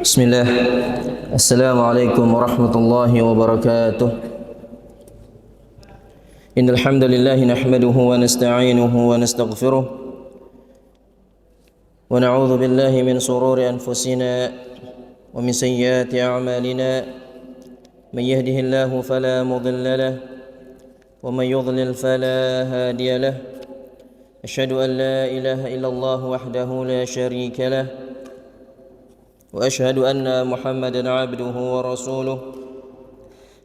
بسم الله. السلام عليكم ورحمة الله وبركاته. إن الحمد لله نحمده ونستعينه ونستغفره ونعوذ بالله من شرور أنفسنا ومن سيئات أعمالنا. من يهده الله فلا مضل له ومن يضلل فلا هادي له. أشهد أن لا إله إلا الله وحده لا شريك له وأشهد أن محمدا عبده ورسوله.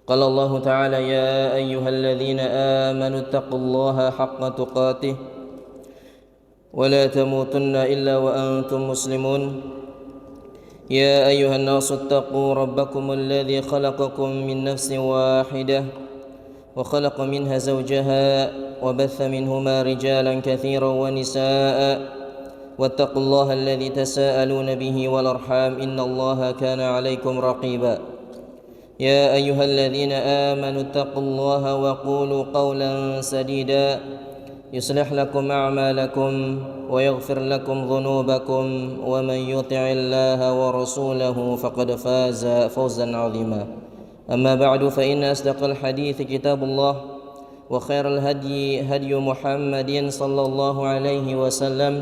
قال الله تعالى: يا أيها الذين آمنوا اتقوا الله حق تقاته ولا تموتن إلا وأنتم مسلمون. يا أيها الناس اتقوا ربكم الذي خلقكم من نفس واحدة وخلق منها زوجها وبث منهما رجالا كثيرا ونساء واتقوا الله الذي تساءلون به والأرحام إن الله كان عليكم رقيبا. يا أيها الذين آمنوا اتقوا الله وقولوا قولا سديدا يصلح لكم أعمالكم ويغفر لكم ذنوبكم ومن يطع الله ورسوله فقد فاز فوزا عظيما. أما بعد فإن أصدق الحديث كتاب الله وخير الهدي هدي محمد صلى الله عليه وسلم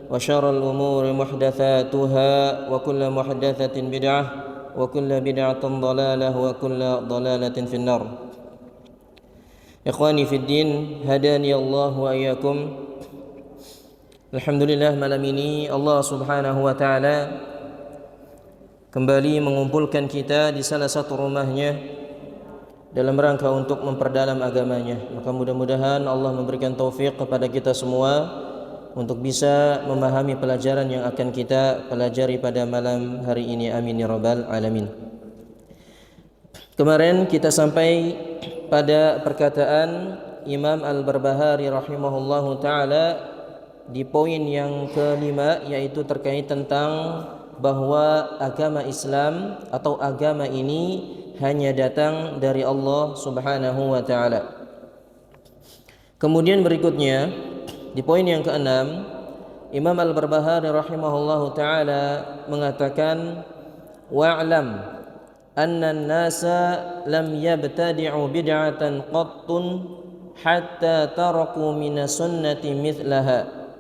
وشر الأمور محدثاتها وكل محدثة بدعة وكل بدعة ضلالة وكل ضلالة في النار. Ikhwani fi din, hadani Allah wa iyyakum. Alhamdulillah, malam ini Allah Subhanahu wa taala kembali mengumpulkan kita di salah satu rumahnya dalam rangka untuk memperdalam agamanya. Maka mudah-mudahan Allah memberikan taufik kepada kita semua untuk bisa memahami pelajaran yang akan kita pelajari pada malam hari ini. Amin ya rabbal alamin. Kemarin kita sampai pada perkataan Imam Al-Barbahari rahimahullahu taala di poin yang kelima, yaitu terkait tentang bahwa agama Islam atau agama ini hanya datang dari Allah Subhanahu wa taala. Kemudian berikutnya di poin yang keenam, Imam Al-Barbahari rahimahullahu taala mengatakan, wa'lam anna an-nasa lam yabtadi'u bid'atan qattun hatta taraku min sunnati mithlaha.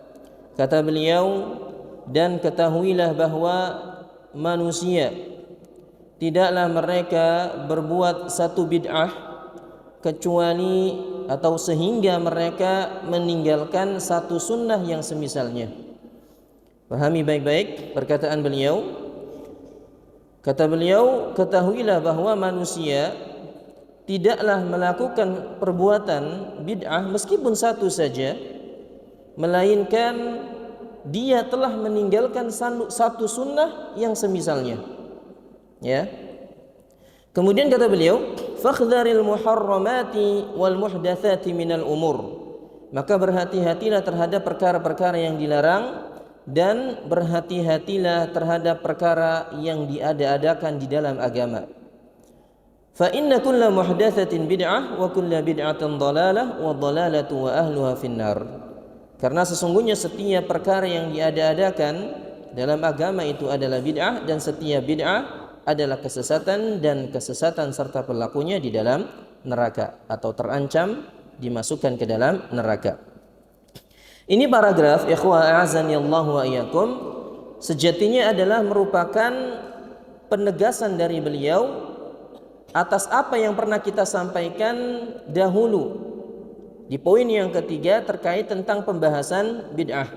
Kata beliau, dan ketahuilah bahwa manusia tidaklah mereka berbuat satu bid'ah kecuali atau sehingga mereka meninggalkan satu sunnah yang semisalnya. Pahami baik-baik perkataan beliau. Kata beliau, ketahuilah bahwa manusia tidaklah melakukan perbuatan bid'ah meskipun satu saja, melainkan dia telah meninggalkan satu sunnah yang semisalnya. Ya. Kemudian kata beliau, fakhdharil muharramati wal muhdatsati minal umur. Maka berhati-hatilah terhadap perkara-perkara yang dilarang dan berhati-hatilah terhadap perkara yang diada-adakan di dalam agama. Fa inna kulla muhdatsatin bid'ah wa kulla bid'atin dhalalah wa dhalalatu wa ahluha finnar. Karena sesungguhnya setiap perkara yang diada-adakan dalam agama itu adalah bid'ah, dan setiap bid'ah adalah kesesatan, dan kesesatan serta pelakunya di dalam neraka atau terancam dimasukkan ke dalam neraka. Ini paragraf, ikhwah a'azani Allah wa iyyakum, sejatinya adalah merupakan penegasan dari beliau atas apa yang pernah kita sampaikan dahulu di poin yang ketiga terkait tentang pembahasan bid'ah.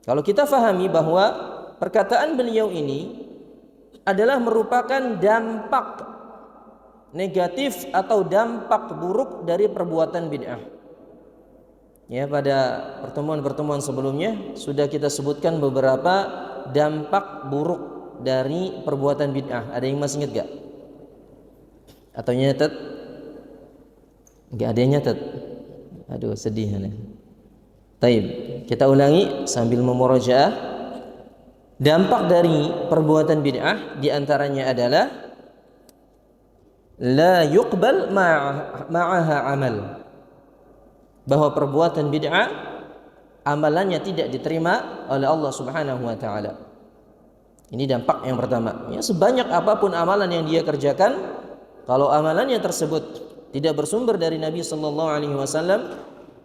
Kalau kita fahami bahwa perkataan beliau ini adalah merupakan dampak negatif atau dampak buruk dari perbuatan bid'ah. Ya, pada pertemuan-pertemuan sebelumnya sudah kita sebutkan beberapa dampak buruk dari perbuatan bid'ah. Ada yang masih ingat gak? Atau nyatet? Gak ada yang nyatet? Aduh, sedih nih. Taib, kita ulangi sambil memurajaah. Dampak dari perbuatan bid'ah diantaranya adalah la yuqbal ma'aha amal. Bahwa perbuatan bid'ah amalannya tidak diterima oleh Allah Subhanahu wa taala. Ini dampak yang pertama. Ya, sebanyak apapun amalan yang dia kerjakan, kalau amalannya tersebut tidak bersumber dari Nabi sallallahu alaihi wasallam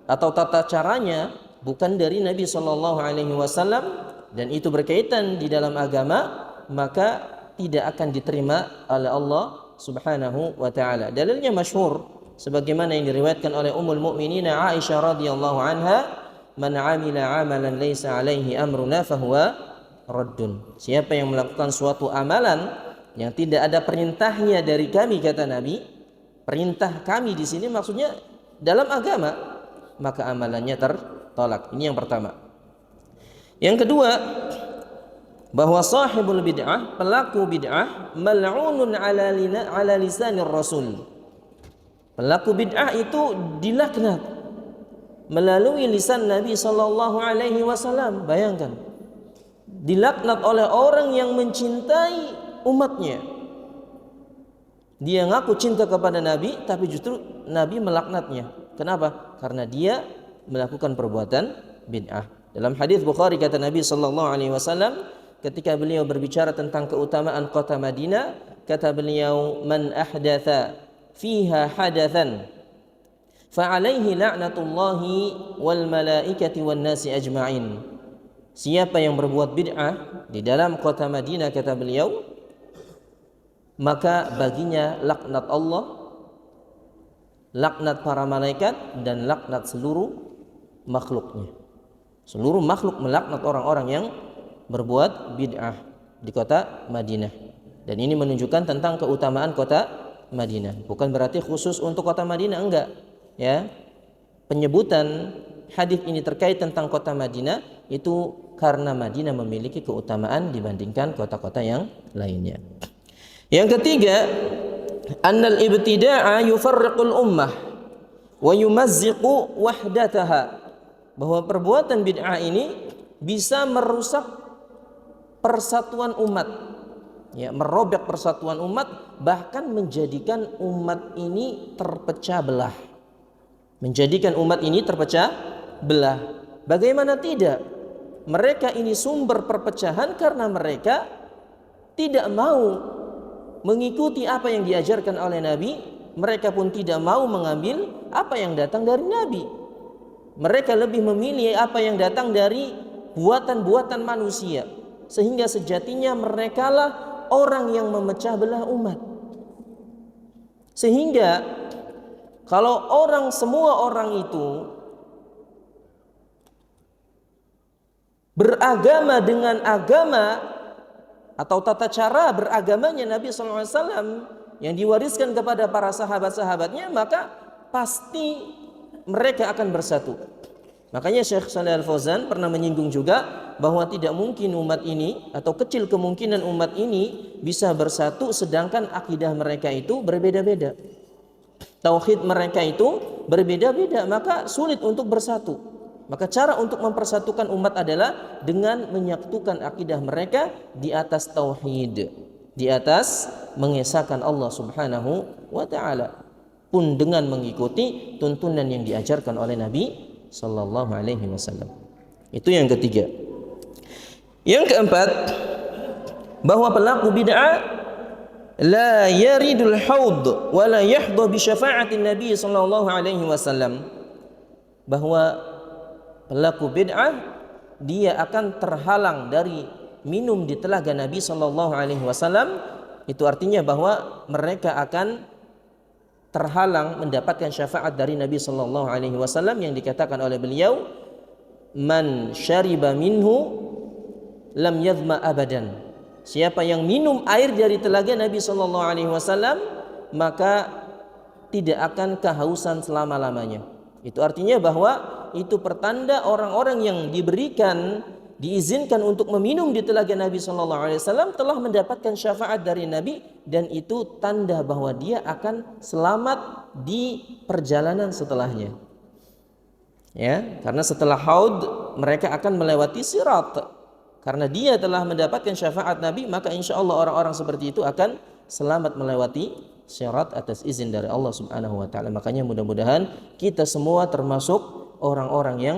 atau tata caranya bukan dari Nabi sallallahu alaihi wasallam dan itu berkaitan di dalam agama, maka tidak akan diterima oleh Allah Subhanahu wa taala. Dalilnya masyhur sebagaimana yang diriwayatkan oleh Ummul Mukminin Aisyah radhiyallahu anha, "Man 'amila 'amalan laisa 'alaihi amruna fahuwa raddun." Siapa yang melakukan suatu amalan yang tidak ada perintahnya dari kami, kata Nabi, perintah kami di sini maksudnya dalam agama, maka amalannya tertolak. Ini yang pertama. Yang kedua, bahwa sahibul bid'ah, pelaku bid'ah, mal'unun ala lisanir rasul. Pelaku bid'ah itu dilaknat melalui lisan Nabi sallallahu alaihi wasallam. Bayangkan, dilaknat oleh orang yang mencintai umatnya. Dia ngaku cinta kepada Nabi, tapi justru Nabi melaknatnya. Kenapa? Karena dia melakukan perbuatan bid'ah. Dalam hadis Bukhari kata Nabi sallallahu alaihi wasallam ketika beliau berbicara tentang keutamaan kota Madinah, kata beliau, "Man ahdatha fiha hadathan fa alaihi la'natullahi wal malaikati wan nasi ajma'in." Siapa yang berbuat bid'ah di dalam kota Madinah, kata beliau, maka baginya laknat Allah, laknat para malaikat, dan laknat seluruh makhluknya. Seluruh makhluk melaknat orang-orang yang berbuat bid'ah di kota Madinah. Dan ini menunjukkan tentang keutamaan kota Madinah. Bukan berarti khusus untuk kota Madinah, enggak. Ya, penyebutan hadis ini terkait tentang kota Madinah itu karena Madinah memiliki keutamaan dibandingkan kota-kota yang lainnya. Yang ketiga, annal ibtida'a yufarriqul ummah wa yumazziqu wahdataha. Bahwa perbuatan bid'ah ini bisa merusak persatuan umat, ya, merobek persatuan umat, bahkan menjadikan umat ini terpecah belah. Menjadikan umat ini terpecah belah. Bagaimana tidak? Mereka ini sumber perpecahan karena mereka tidak mau mengikuti apa yang diajarkan oleh Nabi. Mereka pun tidak mau mengambil apa yang datang dari Nabi. Mereka lebih memilih apa yang datang dari buatan-buatan manusia, sehingga sejatinya merekalah orang yang memecah belah umat. Sehingga kalau semua orang itu beragama dengan agama atau tata cara beragamanya Nabi SAW yang diwariskan kepada para sahabat-sahabatnya, maka pasti mereka akan bersatu. Makanya Syekh Shalih Al-Fauzan pernah menyinggung juga bahwa tidak mungkin umat ini atau kecil kemungkinan umat ini bisa bersatu sedangkan akidah mereka itu berbeda-beda. Tauhid mereka itu berbeda-beda, maka sulit untuk bersatu. Maka cara untuk mempersatukan umat adalah dengan menyatukan akidah mereka di atas tauhid, di atas mengesahkan Allah Subhanahu wa taala, pun dengan mengikuti tuntunan yang diajarkan oleh Nabi sallallahu alaihi wasallam. Itu yang ketiga. Yang keempat, bahwa pelaku bid'ah la yaridul haud wa la yahdha bi syafa'atin Nabi sallallahu alaihi wasallam. Bahwa pelaku bid'ah dia akan terhalang dari minum di telaga Nabi sallallahu alaihi wasallam. Itu artinya bahwa mereka akan terhalang mendapatkan syafaat dari Nabi sallallahu alaihi wasallam yang dikatakan oleh beliau, "Man syariba minhu lam yadhma abadan." Siapa yang minum air dari telaga Nabi sallallahu alaihi wasallam, maka tidak akan kehausan selama-lamanya. Itu artinya bahwa itu pertanda orang-orang yang diizinkan untuk meminum di telaga Nabi sallallahu alaihi wasallam telah mendapatkan syafaat dari Nabi, dan itu tanda bahwa dia akan selamat di perjalanan setelahnya. Ya, karena setelah haud mereka akan melewati sirat. Karena dia telah mendapatkan syafaat Nabi, maka insya Allah orang-orang seperti itu akan selamat melewati syarat atas izin dari Allah Subhanahu wa taala. Makanya mudah-mudahan kita semua termasuk orang-orang yang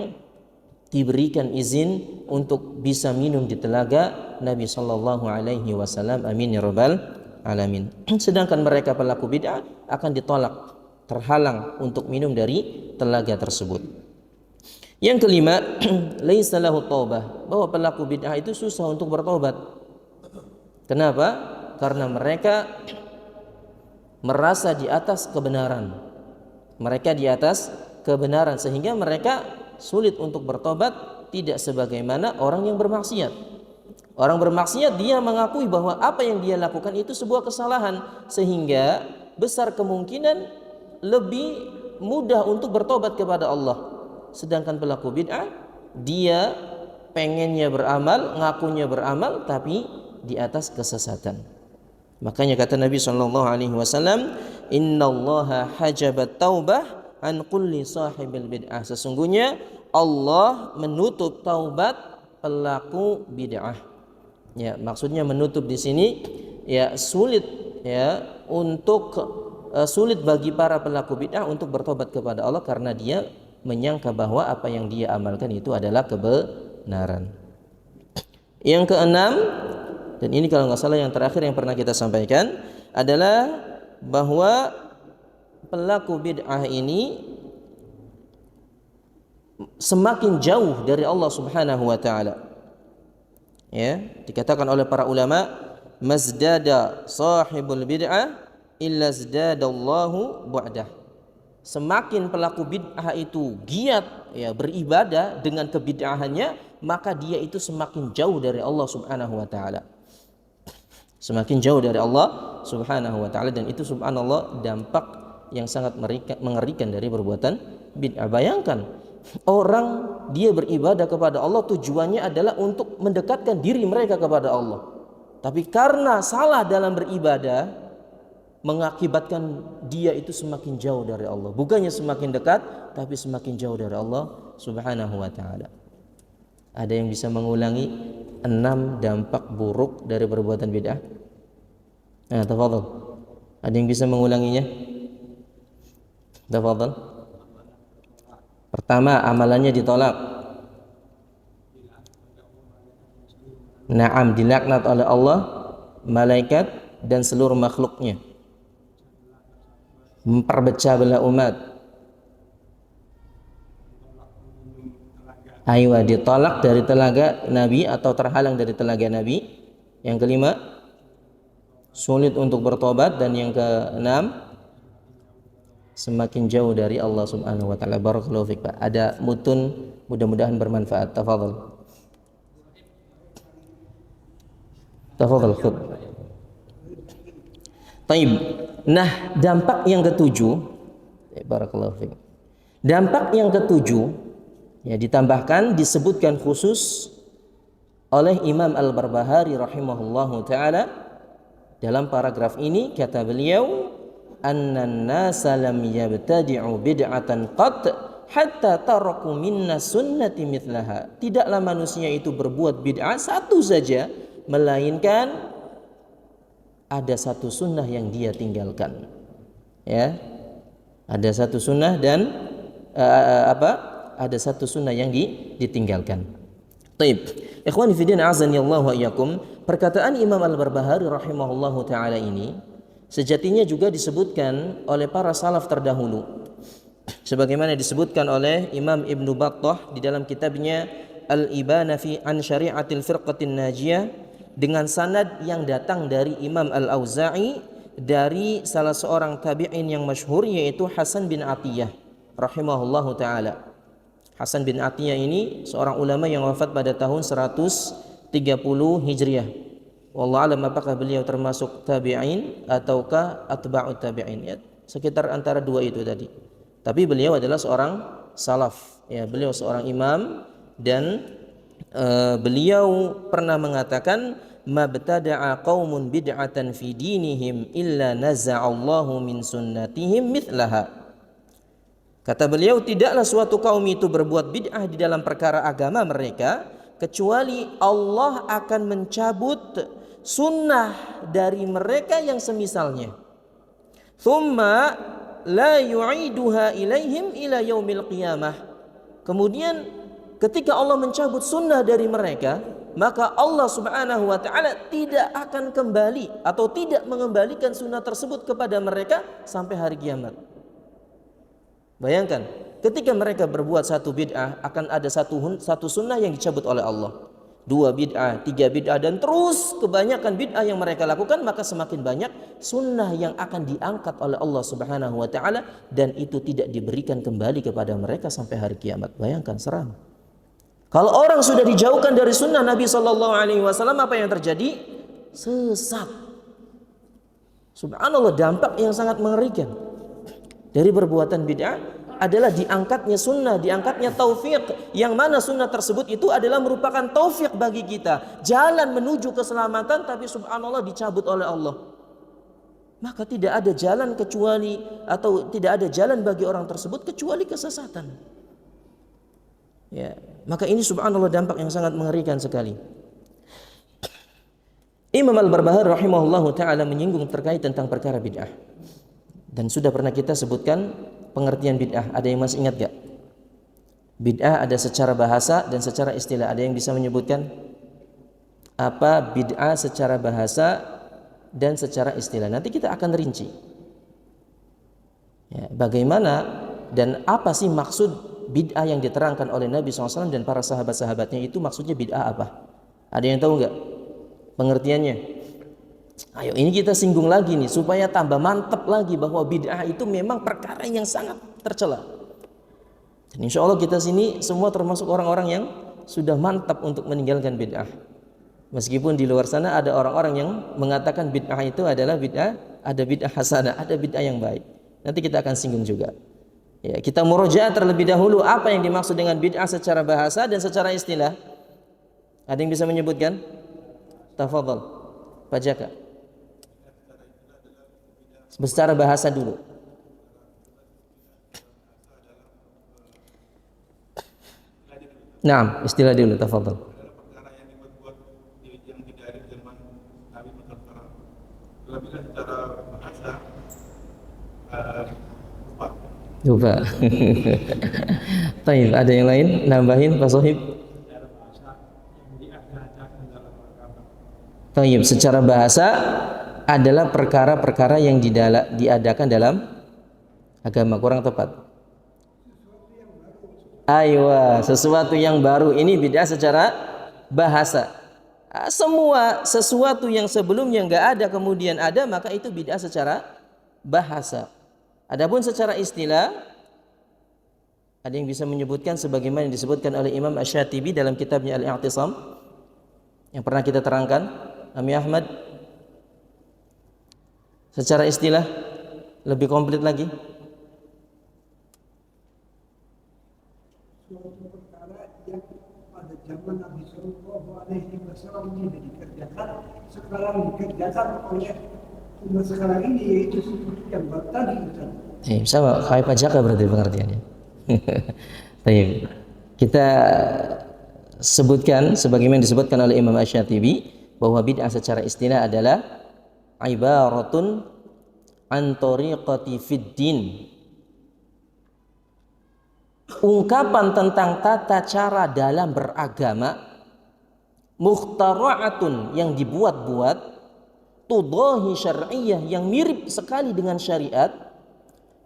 diberikan izin untuk bisa minum di telaga Nabi sallallahu alaihi wasallam. Amin ya rabbal alamin. Sedangkan mereka pelaku bid'ah akan ditolak, terhalang untuk minum dari telaga tersebut. Yang kelima, laisa lahu taubah, bahwa pelaku bid'ah itu susah untuk bertobat. Kenapa? Karena mereka merasa di atas kebenaran. Mereka di atas kebenaran sehingga mereka sulit untuk bertobat, tidak sebagaimana orang yang bermaksiat. Orang bermaksiat dia mengakui bahwa apa yang dia lakukan itu sebuah kesalahan, sehingga besar kemungkinan lebih mudah untuk bertobat kepada Allah. Sedangkan pelaku bid'ah dia pengennya beramal, ngakunya beramal, tapi di atas kesesatan. Makanya kata Nabi sallallahu alaihi wasallam, "Innallaha hajabat taubah an kulli sahibil bid'ah." Sesungguhnya Allah menutup taubat pelaku bid'ah. Ya, maksudnya menutup di sini ya sulit ya untuk sulit bagi para pelaku bid'ah untuk bertobat kepada Allah karena dia menyangka bahwa apa yang dia amalkan itu adalah kebenaran. Yang keenam, dan ini kalau nggak salah yang terakhir yang pernah kita sampaikan, adalah bahwa pelaku bid'ah ini semakin jauh dari Allah Subhanahu wa taala. Ya, dikatakan oleh para ulama, mazdada sahibul bid'ah illa zdadallahu bu'dah. Semakin pelaku bid'ah itu giat ya beribadah dengan kebid'ahannya, maka dia itu semakin jauh dari Allah Subhanahu wa taala. Semakin jauh dari Allah Subhanahu wa taala, dan itu subhanallah dampak yang sangat mengerikan dari perbuatan bid'ah. Bayangkan orang dia beribadah kepada Allah tujuannya adalah untuk mendekatkan diri mereka kepada Allah. Tapi karena salah dalam beribadah mengakibatkan dia itu semakin jauh dari Allah. Bukannya semakin dekat, tapi semakin jauh dari Allah Subhanahu wa taala. Ada yang bisa mengulangi 6 dampak buruk dari perbuatan bid'ah? Nah, tafadhal. Ada yang bisa mengulanginya? Tafadhal. Pertama, amalannya ditolak. Naam, dilaknat oleh Allah, malaikat dan seluruh makhluknya. Memperpecah belah umat. Aywa, ditolak dari telaga Nabi atau terhalang dari telaga Nabi. Yang kelima, sulit untuk bertobat. Dan yang keenam, semakin jauh dari Allah Subhanahu wa taala. Barakallahu fiik, Pak. Ada mutun, mudah-mudahan bermanfaat. Tafadhal. Tafadhal khud. Taib. Nah, dampak yang ketujuh, barakallahu fiik. Dampak yang ketujuh ya ditambahkan, disebutkan khusus oleh Imam Al-Barbahari rahimahullahu taala dalam paragraf ini. Kata beliau, annan nasa lam yabtadi'u bid'atan qat hatta taraku minna sunnati mithlaha. Tidaklah manusia itu berbuat bid'ah satu saja, melainkan ada satu sunnah yang dia tinggalkan. Ya, ada satu sunnah dan ada satu sunnah yang ditinggalkan. Taib. Ikhwani fi din azani Allah wa iyyakum, perkataan Imam Al-Barbahari rahimahullahu taala ini sejatinya juga disebutkan oleh para salaf terdahulu. Sebagaimana disebutkan oleh Imam Ibnu Battah di dalam kitabnya Al-Ibana fi an Syari'atil Firqatin Najiyah dengan sanad yang datang dari Imam Al-Auza'i dari salah seorang tabi'in yang masyhur, yaitu Hasan bin Atiyah rahimahullahu taala. Hasan bin Atiyah ini seorang ulama yang wafat pada tahun 130 Hijriah. Wallahu alam apakah beliau termasuk tabi'in ataukah atba'ut tabi'in, ya, sekitar antara dua itu tadi. Tapi beliau adalah seorang salaf, ya, beliau seorang imam, dan beliau pernah mengatakan, mabtada'a qaumun bid'atan fi dinihim illa naza'allahu min sunnatihim mithlaha. Kata beliau, tidaklah suatu kaum itu berbuat bid'ah di dalam perkara agama mereka kecuali Allah akan mencabut sunnah dari mereka yang semisalnya. Thumma la yu'iduha ilaihim ila yaumil qiyamah. Kemudian ketika Allah mencabut sunnah dari mereka, maka Allah Subhanahu wa taala tidak akan kembali atau tidak mengembalikan sunnah tersebut kepada mereka sampai hari kiamat. Bayangkan, ketika mereka berbuat satu bid'ah, akan ada satu sunnah yang dicabut oleh Allah. 2 bid'ah, 3 bid'ah, dan terus kebanyakan bid'ah yang mereka lakukan, maka semakin banyak sunnah yang akan diangkat oleh Allah Subhanahu wa taala, dan itu tidak diberikan kembali kepada mereka sampai hari kiamat. Bayangkan, seram. Kalau orang sudah dijauhkan dari sunnah Nabi sallallahu alaihi wasallam, apa yang terjadi? Sesat. Subhanallah, dampak yang sangat mengerikan dari perbuatan bid'ah adalah diangkatnya sunnah, diangkatnya taufik, yang mana sunnah tersebut itu adalah merupakan taufik bagi kita, jalan menuju keselamatan, tapi subhanallah dicabut oleh Allah. Maka tidak ada jalan kecuali, atau tidak ada jalan bagi orang tersebut kecuali kesesatan. Ya, maka ini subhanallah dampak yang sangat mengerikan sekali. Imam Al-Barbahari rahimahullahu taala menyinggung terkait tentang perkara bid'ah. Dan sudah pernah kita sebutkan pengertian bid'ah. Ada yang masih ingat gak? Bid'ah ada secara bahasa dan secara istilah. Ada yang bisa menyebutkan apa bid'ah secara bahasa dan secara istilah? Nanti kita akan rinci. Ya, bagaimana dan apa sih maksud bid'ah yang diterangkan oleh Nabi SAW dan para sahabat-sahabatnya itu, maksudnya bid'ah apa? Ada yang tahu gak pengertiannya? Ayo, ini kita singgung lagi nih supaya tambah mantap lagi bahwa bid'ah itu memang perkara yang sangat tercela. Dan insya Allah kita sini semua termasuk orang-orang yang sudah mantap untuk meninggalkan bid'ah. Meskipun di luar sana ada orang-orang yang mengatakan bid'ah itu adalah bid'ah, ada bid'ah hasanah, ada bid'ah yang baik. Nanti kita akan singgung juga. Ya, kita murojaah terlebih dahulu apa yang dimaksud dengan bid'ah secara bahasa dan secara istilah. Ada yang bisa menyebutkan? Tafadhal, Pak Jaka. Secara bahasa dulu. Nah, istilah dulu, tafadhal. Perkara yang dibuat yang tidak ada di zaman Nabi Muhammad. Lebih secara bahasa lupa. Baik, ada yang lain nambahin Pak Sohib? Baik, secara bahasa adalah perkara-perkara yang diadakan dalam agama, kurang tepat. Aywa, sesuatu yang baru, ini bid'ah secara bahasa. Semua sesuatu yang sebelumnya nggak ada kemudian ada, maka itu bid'ah secara bahasa. Adapun secara istilah, ada yang bisa menyebutkan sebagaimana yang disebutkan oleh Imam Asy-Syatibi dalam kitabnya Al-I'tisam yang pernah kita terangkan. Ami Ahmad, secara istilah lebih komplit lagi. Suatu perkara yang pada zaman Nabi Sallallahu Alaihi Wasallam tidak dikerjakan, sekarang dikerjakan oleh umat sekarang ini, yaitu seperti yang baru tadi. Sama kayak Pak Jaka berarti pengertiannya. Kita sebutkan sebagaimana disebutkan oleh Imam Asy-Syatibi bahwa bid'ah secara istilah adalah ibaratun an tariqati fid din, ungkapan tentang tata cara dalam beragama, mukhtara'atun yang dibuat-buat, tudahi syar'iyyah yang mirip sekali dengan syariat,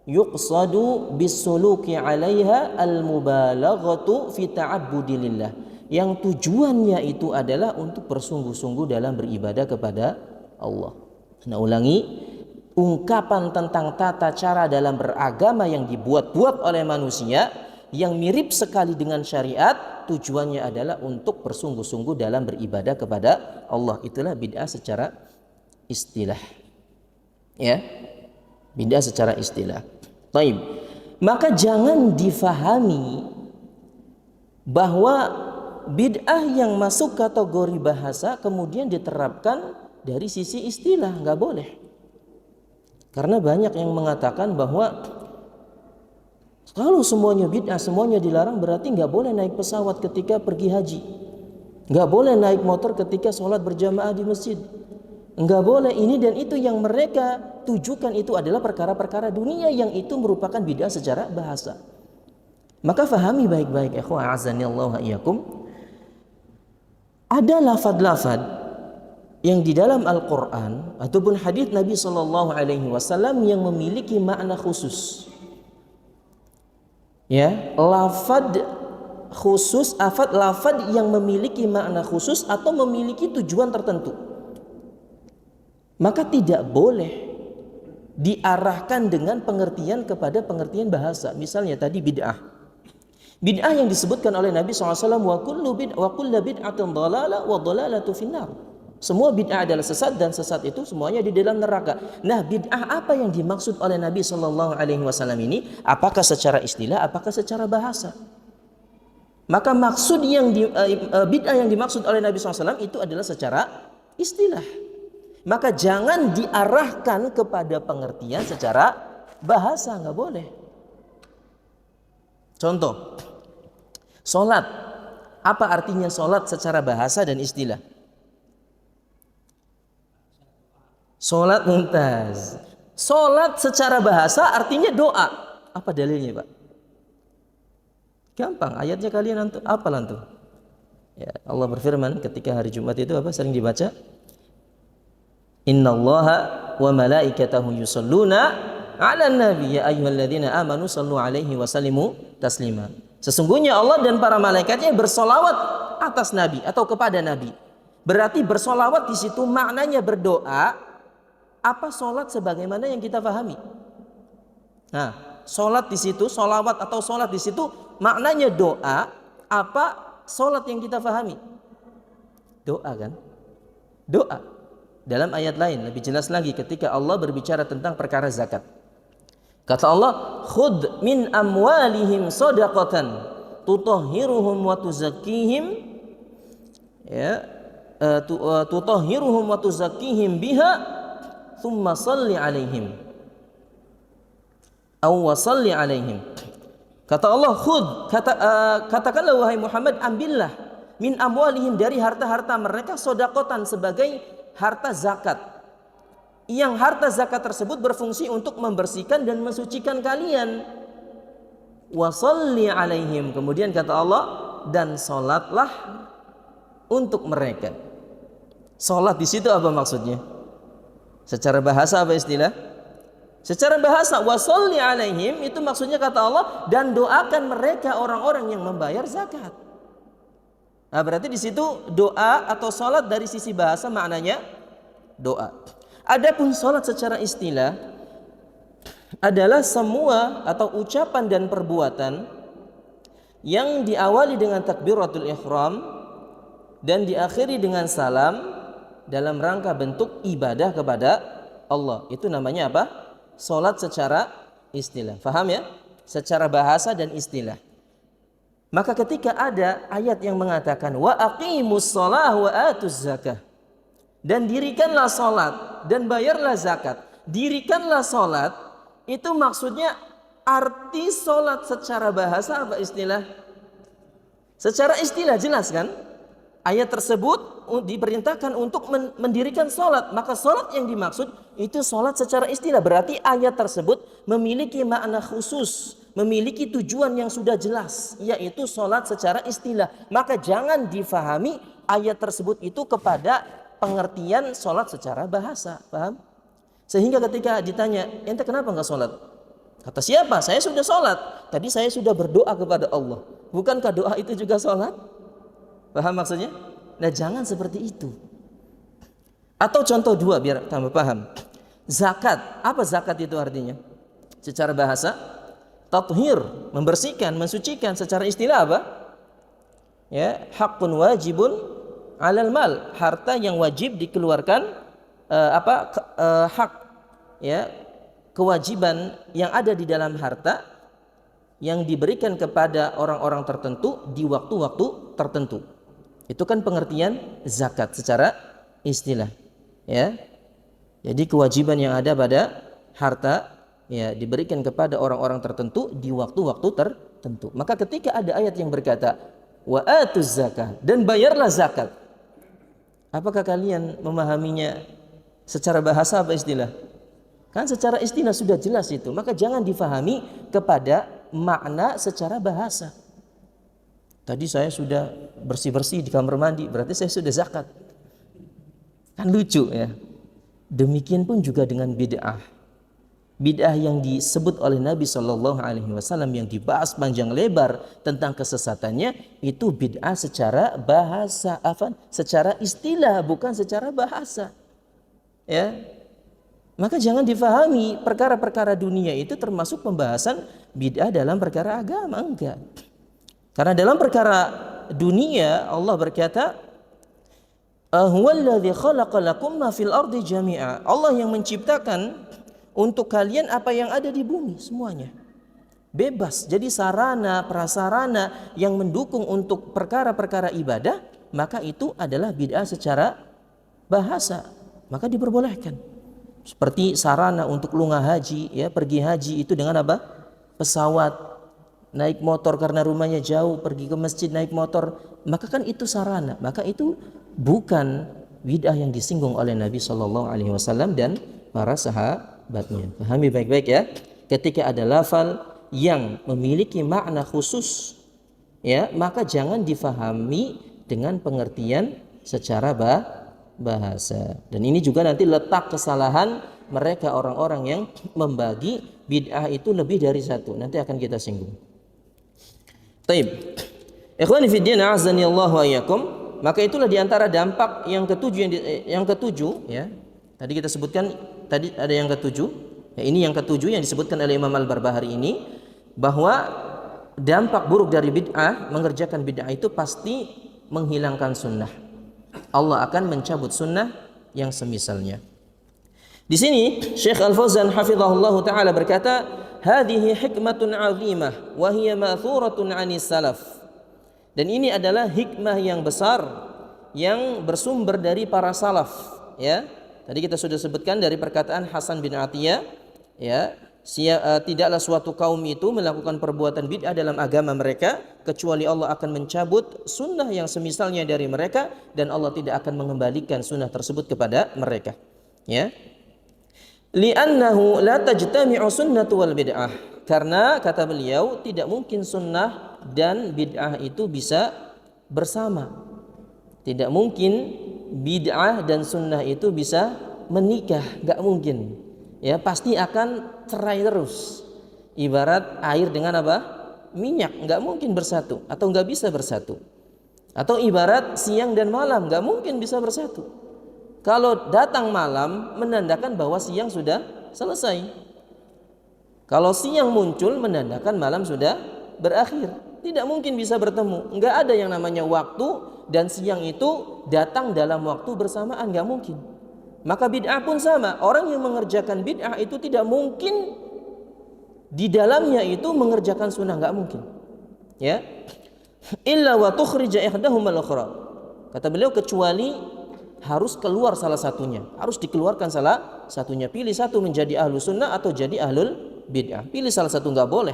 yuqsadu bisuluki 'alaiha al-mubalaghatu fi ta'abbudi lillah, yang tujuannya itu adalah untuk bersungguh-sungguh dalam beribadah kepada Allah. Nah, ulangi, ungkapan tentang tata cara dalam beragama yang dibuat-buat oleh manusia yang mirip sekali dengan syariat, tujuannya adalah untuk bersungguh-sungguh dalam beribadah kepada Allah. Itulah bid'ah secara istilah. Ya, bid'ah secara istilah. Baik. Maka jangan difahami bahwa bid'ah yang masuk kategori bahasa kemudian diterapkan dari sisi istilah, nggak boleh. Karena banyak yang mengatakan bahwa kalau semuanya bid'ah, semuanya dilarang, berarti nggak boleh naik pesawat ketika pergi haji, nggak boleh naik motor ketika sholat berjamaah di masjid, nggak boleh ini dan itu. Yang mereka tujukan itu adalah perkara-perkara dunia yang itu merupakan bid'ah secara bahasa. Maka fahami baik-baik ikhwah azanillahu wa iyyakum. Ada lafaz-lafaz yang di dalam Al-Qur'an ataupun hadis Nabi sallallahu alaihi wasallam yang memiliki makna khusus. Ya, lafaz khusus, lafaz yang memiliki makna khusus atau memiliki tujuan tertentu. Maka tidak boleh diarahkan dengan pengertian kepada pengertian bahasa. Misalnya tadi bid'ah. Bid'ah yang disebutkan oleh Nabi SAW, wa kullu bid'atin dhalalah wa dhalalatu finnar. Semua bid'ah adalah sesat dan sesat itu semuanya di dalam neraka. Nah, bid'ah apa yang dimaksud oleh Nabi SAW ini? Apakah secara istilah, apakah secara bahasa? Maka maksud yang bid'ah yang dimaksud oleh Nabi SAW itu adalah secara istilah. Maka jangan diarahkan kepada pengertian secara bahasa, nggak boleh. Contoh, sholat. Apa artinya sholat secara bahasa dan istilah? Sholat mumtaz. Sholat secara bahasa artinya doa. Apa dalilnya, Pak? Gampang, ayatnya kalian apa lantu? Ya, Allah berfirman ketika hari Jumat itu apa sering dibaca? Innallaha wa malaikatahu yusholluna 'alan nabi ya ayyuhalladzina amanu shallu 'alaihi wa sallimu taslima. Sesungguhnya Allah dan para malaikatnya bersolawat atas nabi atau kepada nabi. Berarti bersolawat di situ maknanya berdoa. Apa solat sebagaimana yang kita pahami? Nah, solat di situ, solawat atau solat di situ maknanya doa. Apa solat yang kita pahami? Doa kan? Doa. Dalam ayat lain lebih jelas lagi ketika Allah berbicara tentang perkara zakat. Kata Allah, "Khudh min amwalihim shadaqatan tutahhiruhum wa tuzakkihim tutahhiruhum wa tuzakkihim biha thumma shalli 'alaihim." Wa shalli 'alaihim. Kata Allah, "Khudh," katakanlah wahai Muhammad, ambillah min amwalihim dari harta-harta mereka shadaqatan sebagai harta zakat, yang harta zakat tersebut berfungsi untuk membersihkan dan mensucikan kalian. Wasalli alaihim, kemudian kata Allah, dan solatlah untuk mereka. Solat di situ apa maksudnya? Secara bahasa apa istilah? Secara bahasa wasalli alaihim itu maksudnya kata Allah, dan doakan mereka orang-orang yang membayar zakat. Nah, berarti di situ doa atau salat dari sisi bahasa maknanya doa. Adapun salat secara istilah adalah semua atau ucapan dan perbuatan yang diawali dengan takbiratul ihram dan diakhiri dengan salam dalam rangka bentuk ibadah kepada Allah. Itu namanya apa? Salat secara istilah. Faham ya? Secara bahasa dan istilah. Maka ketika ada ayat yang mengatakan wa aqimus shalah wa atuz zakah, dan dirikanlah salat dan bayarlah zakat. Dirikanlah salat itu maksudnya arti salat secara bahasa apa istilah? Secara istilah jelas kan? Ayat tersebut diperintahkan untuk mendirikan salat, maka salat yang dimaksud itu salat secara istilah. Berarti ayat tersebut memiliki makna khusus, memiliki tujuan yang sudah jelas, yaitu sholat secara istilah. Maka jangan difahami ayat tersebut itu kepada pengertian sholat secara bahasa. Paham? Sehingga ketika ditanya, ente kenapa nggak sholat? Kata siapa? Saya sudah sholat. Tadi saya sudah berdoa kepada Allah. Bukankah doa itu juga sholat? Paham maksudnya? Nah, jangan seperti itu. Atau contoh dua biar tambah paham. Zakat. Apa zakat itu artinya? Secara bahasa tathhir, membersihkan, mensucikan. Secara istilah apa? Ya, haqqun wajibun 'alal mal, harta yang wajib dikeluarkan, hak, ya, kewajiban yang ada di dalam harta yang diberikan kepada orang-orang tertentu di waktu-waktu tertentu. Itu kan pengertian zakat secara istilah, ya. Jadi kewajiban yang ada pada harta, ya, diberikan kepada orang-orang tertentu di waktu-waktu tertentu. Maka ketika ada ayat yang berkata wa atuz zakah, dan bayarlah zakat, apakah kalian memahaminya secara bahasa apa istilah? Kan secara istilah sudah jelas itu. Maka jangan difahami kepada makna secara bahasa. Tadi saya sudah bersih-bersih di kamar mandi, berarti saya sudah zakat. Kan lucu ya. Demikian pun juga dengan bid'ah. Bid'ah yang disebut oleh Nabi SAW yang dibahas panjang lebar tentang kesesatannya, itu bid'ah secara bahasa, secara istilah, bukan secara bahasa. Ya, maka jangan difahami perkara-perkara dunia itu termasuk pembahasan bid'ah dalam perkara agama, enggak. Karena dalam perkara dunia Allah berkata, "Huwallazi khalaqa lakum ma fil ardi jami'a." Allah yang menciptakan untuk kalian apa yang ada di bumi semuanya. Bebas. Jadi sarana prasarana yang mendukung untuk perkara-perkara ibadah, maka itu adalah bid'ah secara bahasa, maka diperbolehkan. Seperti sarana untuk lunga haji, ya, pergi haji itu dengan apa? Pesawat, naik motor karena rumahnya jauh, pergi ke masjid naik motor, maka kan itu sarana, maka itu bukan bid'ah yang disinggung oleh Nabi SAW dan para sahabatnya. Pahami baik-baik ya. Ketika ada lafal yang memiliki makna khusus, ya, maka jangan difahami dengan pengertian secara bahasa. Dan ini juga nanti letak kesalahan mereka orang-orang yang membagi bid'ah itu lebih dari satu. Nanti akan kita singgung. Taib. Ikhwani fi din, a'azzani Allah wa iyyakum. Maka itulah diantara dampak yang ketujuh, ya. Tadi kita sebutkan, tadi ada yang ketujuh. Ya, ini yang ketujuh yang disebutkan oleh Imam Al-Barbahari ini, bahwa dampak buruk dari bid'ah, mengerjakan bid'ah itu pasti menghilangkan sunnah. Allah akan mencabut sunnah yang semisalnya. Di sini Syekh Al-Fauzan hafizahullah taala berkata, "Hadhihi hikmatun 'azimah wa hiya ma'thuratun 'anis salaf." Dan ini adalah hikmah yang besar yang bersumber dari para salaf, ya. Tadi kita sudah sebutkan dari perkataan Hasan bin Atiyah, ya, tidaklah suatu kaum itu melakukan perbuatan bid'ah dalam agama mereka kecuali Allah akan mencabut sunnah yang semisalnya dari mereka dan Allah tidak akan mengembalikan sunnah tersebut kepada mereka, ya. Li'annahu la tajtami'u sunnatu wal bid'ah. Karena kata beliau tidak mungkin sunnah dan bid'ah itu bisa bersama. Tidak mungkin bid'ah dan sunnah itu bisa menikah, enggak mungkin. Ya, pasti akan cerai terus. Ibarat air dengan apa? Minyak, enggak mungkin bersatu atau enggak bisa bersatu. Atau ibarat siang dan malam, enggak mungkin bisa bersatu. Kalau datang malam menandakan bahwa siang sudah selesai. Kalau siang muncul menandakan malam sudah berakhir. Tidak mungkin bisa bertemu. Enggak ada yang namanya waktu dan siang itu datang dalam waktu bersamaan, enggak mungkin. Maka bid'ah pun sama. Orang yang mengerjakan bid'ah itu tidak mungkin di dalamnya itu mengerjakan sunnah, enggak mungkin. Ya. Illa wa tukhrija ihdahumal ukhra. Kata beliau kecuali harus keluar salah satunya, harus dikeluarkan salah satunya. Pilih satu menjadi ahlu sunnah atau jadi ahlul bid'ah. Pilih salah satu, enggak boleh.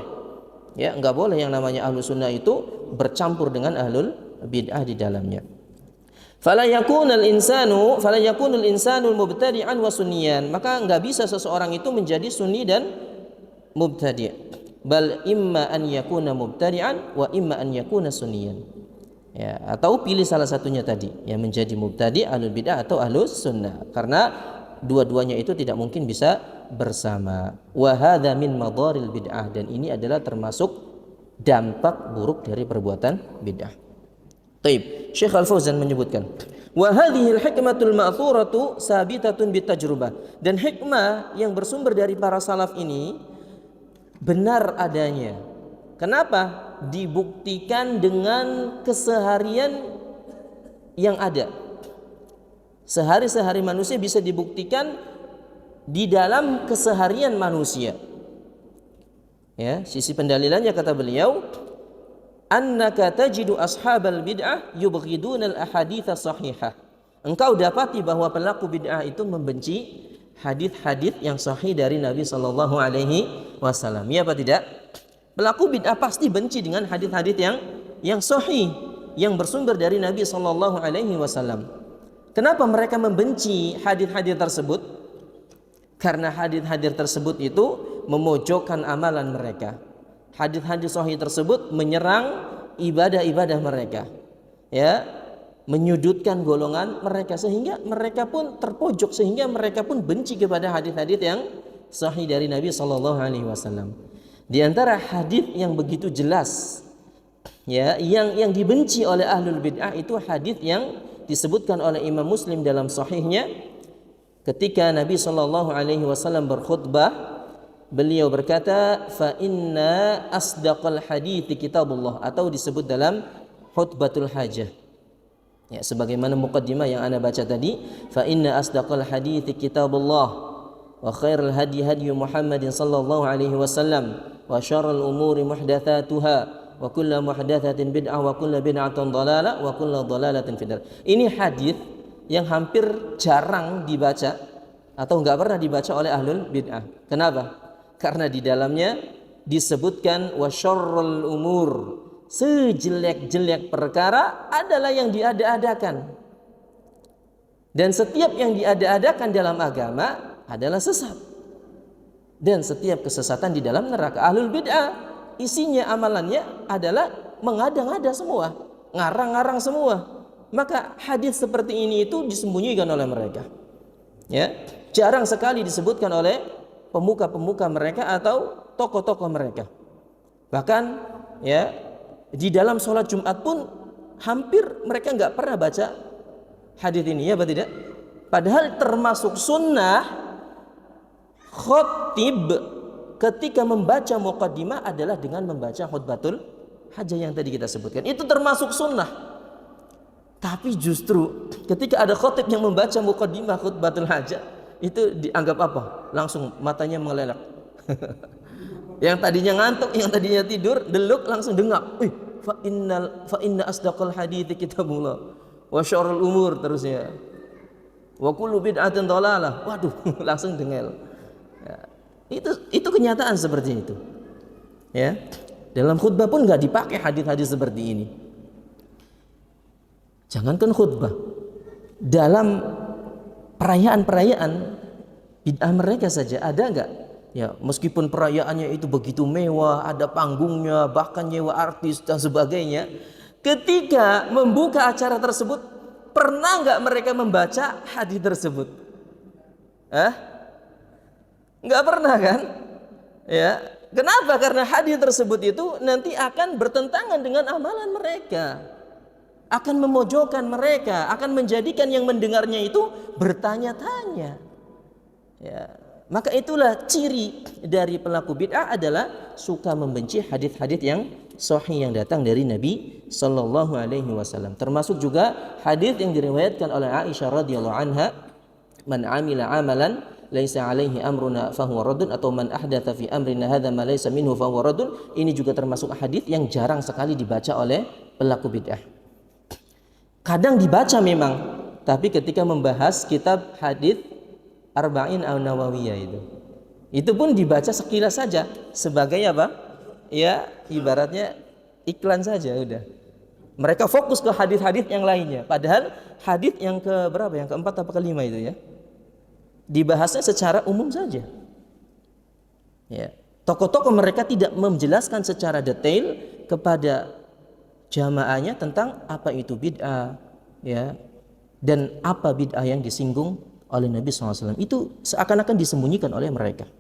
Ya, enggak boleh yang namanya ahlu sunnah itu bercampur dengan ahlul bid'ah di dalamnya. Fala yakunul insanu mubtadi'an wa sunniyan. Maka enggak bisa seseorang itu menjadi sunni dan mubtadi'. Bal imma an yakuna mubtadi'an wa imma an yakuna sunniyan. Ya, atau pilih salah satunya tadi, yang menjadi mubtadi', ahlul bid'ah atau ahlus sunnah. Karena dua-duanya itu tidak mungkin bisa bersama. Wa hadza min madharil bid'ah, dan ini adalah termasuk dampak buruk dari perbuatan bid'ah. Taib. Syekh Al-Fauzan menyebutkan, wa hadhihi al-hikmatul ma'thuratu sabitatun bitajrubah. Dan hikmah yang bersumber dari para salaf ini benar adanya. Kenapa? Dibuktikan dengan keseharian yang ada. Sehari-hari manusia bisa dibuktikan di dalam keseharian manusia. Ya, sisi pendalilannya kata beliau, annaka tajidu ashabal bid'ah yubghiduna al-ahadits sahihah. Engkau dapati bahwa pelaku bid'ah itu membenci hadis-hadis yang sahih dari Nabi sallallahu alaihi wasallam. Ya apa tidak? Pelaku bid'ah pasti benci dengan hadis-hadis yang sahih yang bersumber dari Nabi sallallahu alaihi wasallam. Kenapa mereka membenci hadis-hadis tersebut? Karena hadis-hadis tersebut itu memojokkan amalan mereka, hadis-hadis sahih tersebut menyerang ibadah-ibadah mereka, ya, menyudutkan golongan mereka sehingga mereka pun terpojok, sehingga mereka pun benci kepada hadis-hadis yang sahih dari Nabi sallallahu alaihi wasallam. Di antara hadis yang begitu jelas, ya, yang dibenci oleh ahlul bid'ah itu hadis yang disebutkan oleh Imam Muslim dalam sahihnya ketika Nabi sallallahu alaihi wasallam berkhutbah. Beliau berkata, fa inna asdaqal hadithi kitabullah, atau disebut dalam khutbatul hajah, ya, sebagaimana muqaddimah yang ana baca tadi, fa inna asdaqal hadithi kitabullah wa khairul hadi hadi Muhammadin sallallahu alaihi wasallam wa syarrul umuri muhdatsatuha wa kullu muhdatsatin bid'ah wa kullu bid'atin dhalalah wa kullu dhalalatin finnar. Ini hadis yang hampir jarang dibaca atau enggak pernah dibaca oleh ahlul bid'ah. Kenapa? Karena di dalamnya disebutkan wa syarrul umur, sejelek-jelek perkara adalah yang diada-adakan. Dan setiap yang diada-adakan dalam agama adalah sesat. Dan setiap kesesatan di dalam neraka. Ahlul bid'ah isinya amalannya adalah mengada-ngada semua, ngarang-ngarang semua. Maka hadis seperti ini itu disembunyikan oleh mereka. Ya, jarang sekali disebutkan oleh pemuka-pemuka mereka atau tokoh-tokoh mereka. Bahkan, ya, di dalam sholat Jumat pun hampir mereka nggak pernah baca hadis ini, ya, apa tidak? Padahal termasuk sunnah khotib ketika membaca muqaddimah adalah dengan membaca khutbatul hajah yang tadi kita sebutkan. Itu termasuk sunnah. Tapi justru ketika ada khotib yang membaca muqaddimah khutbatul hajah, itu dianggap apa? Langsung matanya melelak. Yang tadinya ngantuk, yang tadinya tidur, deluk langsung dengap. Fa inna asdaqal hadithi kitabullah wa syarrul umur, terusnya wa kullu bid'atin dhalalah. Waduh, langsung dengel. Ya, itu kenyataan seperti itu. Ya. Dalam khutbah pun enggak dipakai hadis-hadis seperti ini. Jangankan khutbah, dalam perayaan-perayaan bid'ah mereka saja ada enggak? Ya, meskipun perayaannya itu begitu mewah, ada panggungnya, bahkan nyewa artis dan sebagainya. Ketika membuka acara tersebut, pernah enggak mereka membaca hadis tersebut? Enggak pernah kan? Ya, kenapa? Karena hadis tersebut itu nanti akan bertentangan dengan amalan mereka. Akan memojokkan mereka, akan menjadikan yang mendengarnya itu bertanya-tanya. Ya, maka itulah ciri dari pelaku bid'ah adalah suka membenci hadis-hadis yang sahih yang datang dari Nabi sallallahu alaihi wasallam. Termasuk juga hadis yang diriwayatkan oleh Aisyah radhiyallahu anha, man amila amalan laisa alaihi amruna fahuwa raddun, atau man ahdatsa fi amrina hadza ma laisa minhu fahuwa raddun. Ini juga termasuk hadis yang jarang sekali dibaca oleh pelaku bid'ah. Kadang dibaca memang, tapi ketika membahas kitab hadis Arba'in an-Nawawiyah itu pun dibaca sekilas saja sebagai apa? Ya, ibaratnya iklan saja udah. Mereka fokus ke hadis-hadis yang lainnya. Padahal hadis yang ke berapa? Yang keempat atau kelima itu ya. Dibahasnya secara umum saja. Ya. Tokoh-tokoh mereka tidak menjelaskan secara detail kepada jamaahnya tentang apa itu bid'ah, ya, dan apa bid'ah yang disinggung oleh Nabi SAW. Itu seakan-akan disembunyikan oleh mereka.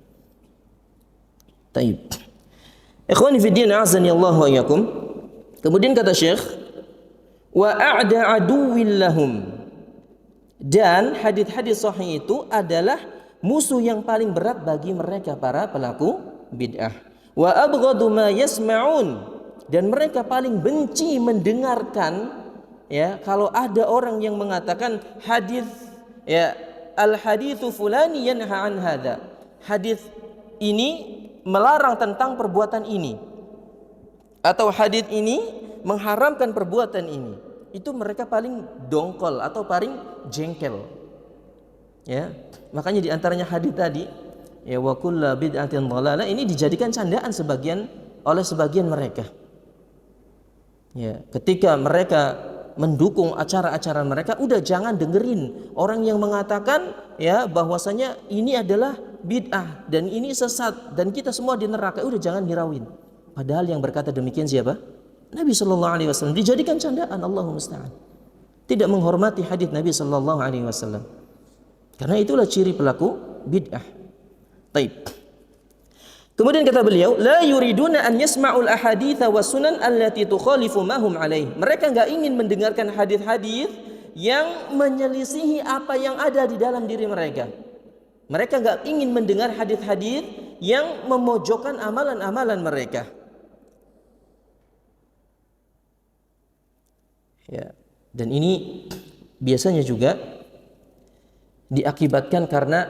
Taib. Ikhwani fi din, azani Allah wa iyyakum. Kemudian kata Syekh, wa a'da aduwwil lahum, dan hadis-hadis sahih itu adalah musuh yang paling berat bagi mereka para pelaku bid'ah. Wa abghadu ma yasma'un, dan mereka paling benci mendengarkan, ya, kalau ada orang yang mengatakan hadis, ya, al haditsu fulani yanha an hadza, hadis ini melarang tentang perbuatan ini, atau hadis ini mengharamkan perbuatan ini. Itu mereka paling dongkol atau paling jengkel, ya. Makanya diantaranya hadis tadi, ya, wa kullu bid'atin dhalalah, ini dijadikan candaan oleh sebagian mereka. Ya, ketika mereka mendukung acara-acara mereka, udah jangan dengerin orang yang mengatakan, ya, bahwasanya ini adalah bid'ah dan ini sesat dan kita semua di neraka. Udah jangan hirauin. Padahal yang berkata demikian siapa? Nabi sallallahu alaihi wasallam. Dijadikan candaan, Allahumma musta'an. Tidak menghormati hadis Nabi sallallahu alaihi wasallam. Karena itulah ciri pelaku bid'ah. Baik. Kemudian kata beliau, la yuriduna an yasma'ul ahaditha wa sunan allati tukhalifu ma hum alaih. Mereka enggak ingin mendengarkan hadis-hadis yang menyelisihi apa yang ada di dalam diri mereka. Mereka enggak ingin mendengar hadis-hadis yang memojokkan amalan-amalan mereka. Ya, dan ini biasanya juga diakibatkan karena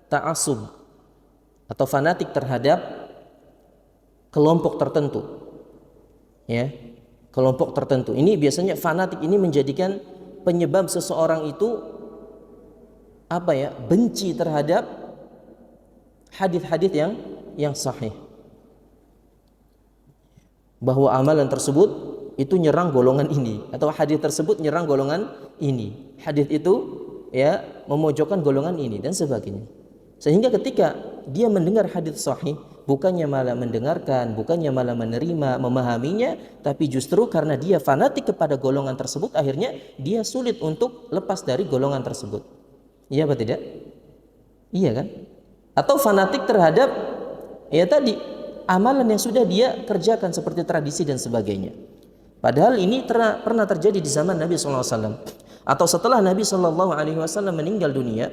ta'assub atau fanatik terhadap kelompok tertentu. Ya, kelompok tertentu. Ini biasanya fanatik ini menjadikan penyebab seseorang itu benci terhadap hadis-hadis yang sahih. Bahwa amalan tersebut itu nyerang golongan ini atau hadis tersebut nyerang golongan ini. Hadis itu ya memojokkan golongan ini dan sebagainya. Sehingga ketika dia mendengar hadis sahih, bukannya malah mendengarkan, bukannya malah menerima, memahaminya, tapi justru karena dia fanatik kepada golongan tersebut, akhirnya dia sulit untuk lepas dari golongan tersebut. Iya apa tidak? Iya kan? Atau fanatik terhadap ya tadi amalan yang sudah dia kerjakan seperti tradisi dan sebagainya. Padahal ini pernah terjadi di zaman Nabi SAW atau setelah Nabi SAW meninggal dunia.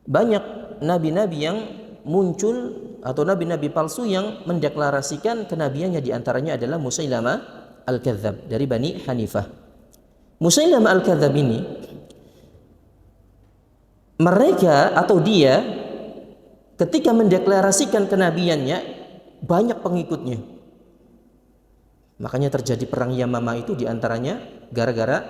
Banyak nabi-nabi yang muncul atau nabi-nabi palsu yang mendeklarasikan kenabiannya, diantaranya adalah Musailamah Al-Kadzdzab dari Bani Hanifah. Musailamah Al-Kadzdzab ini mereka atau dia ketika mendeklarasikan kenabiannya banyak pengikutnya. Makanya terjadi perang Yamamah itu diantaranya gara-gara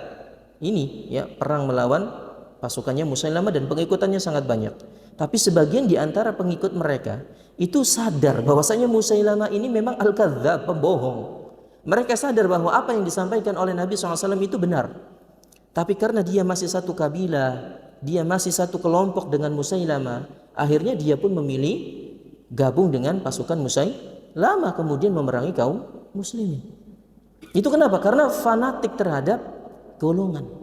ini ya, perang melawan pasukannya Musailamah dan pengikutannya sangat banyak. Tapi sebagian di antara pengikut mereka itu sadar bahwasanya Musailamah ini memang al-kadzdzab, pembohong. Mereka sadar bahwa apa yang disampaikan oleh Nabi SAW itu benar. Tapi karena dia masih satu kabilah, dia masih satu kelompok dengan Musailamah, akhirnya dia pun memilih gabung dengan pasukan Musailamah kemudian memerangi kaum muslimin. Itu kenapa? Karena fanatik terhadap golongan.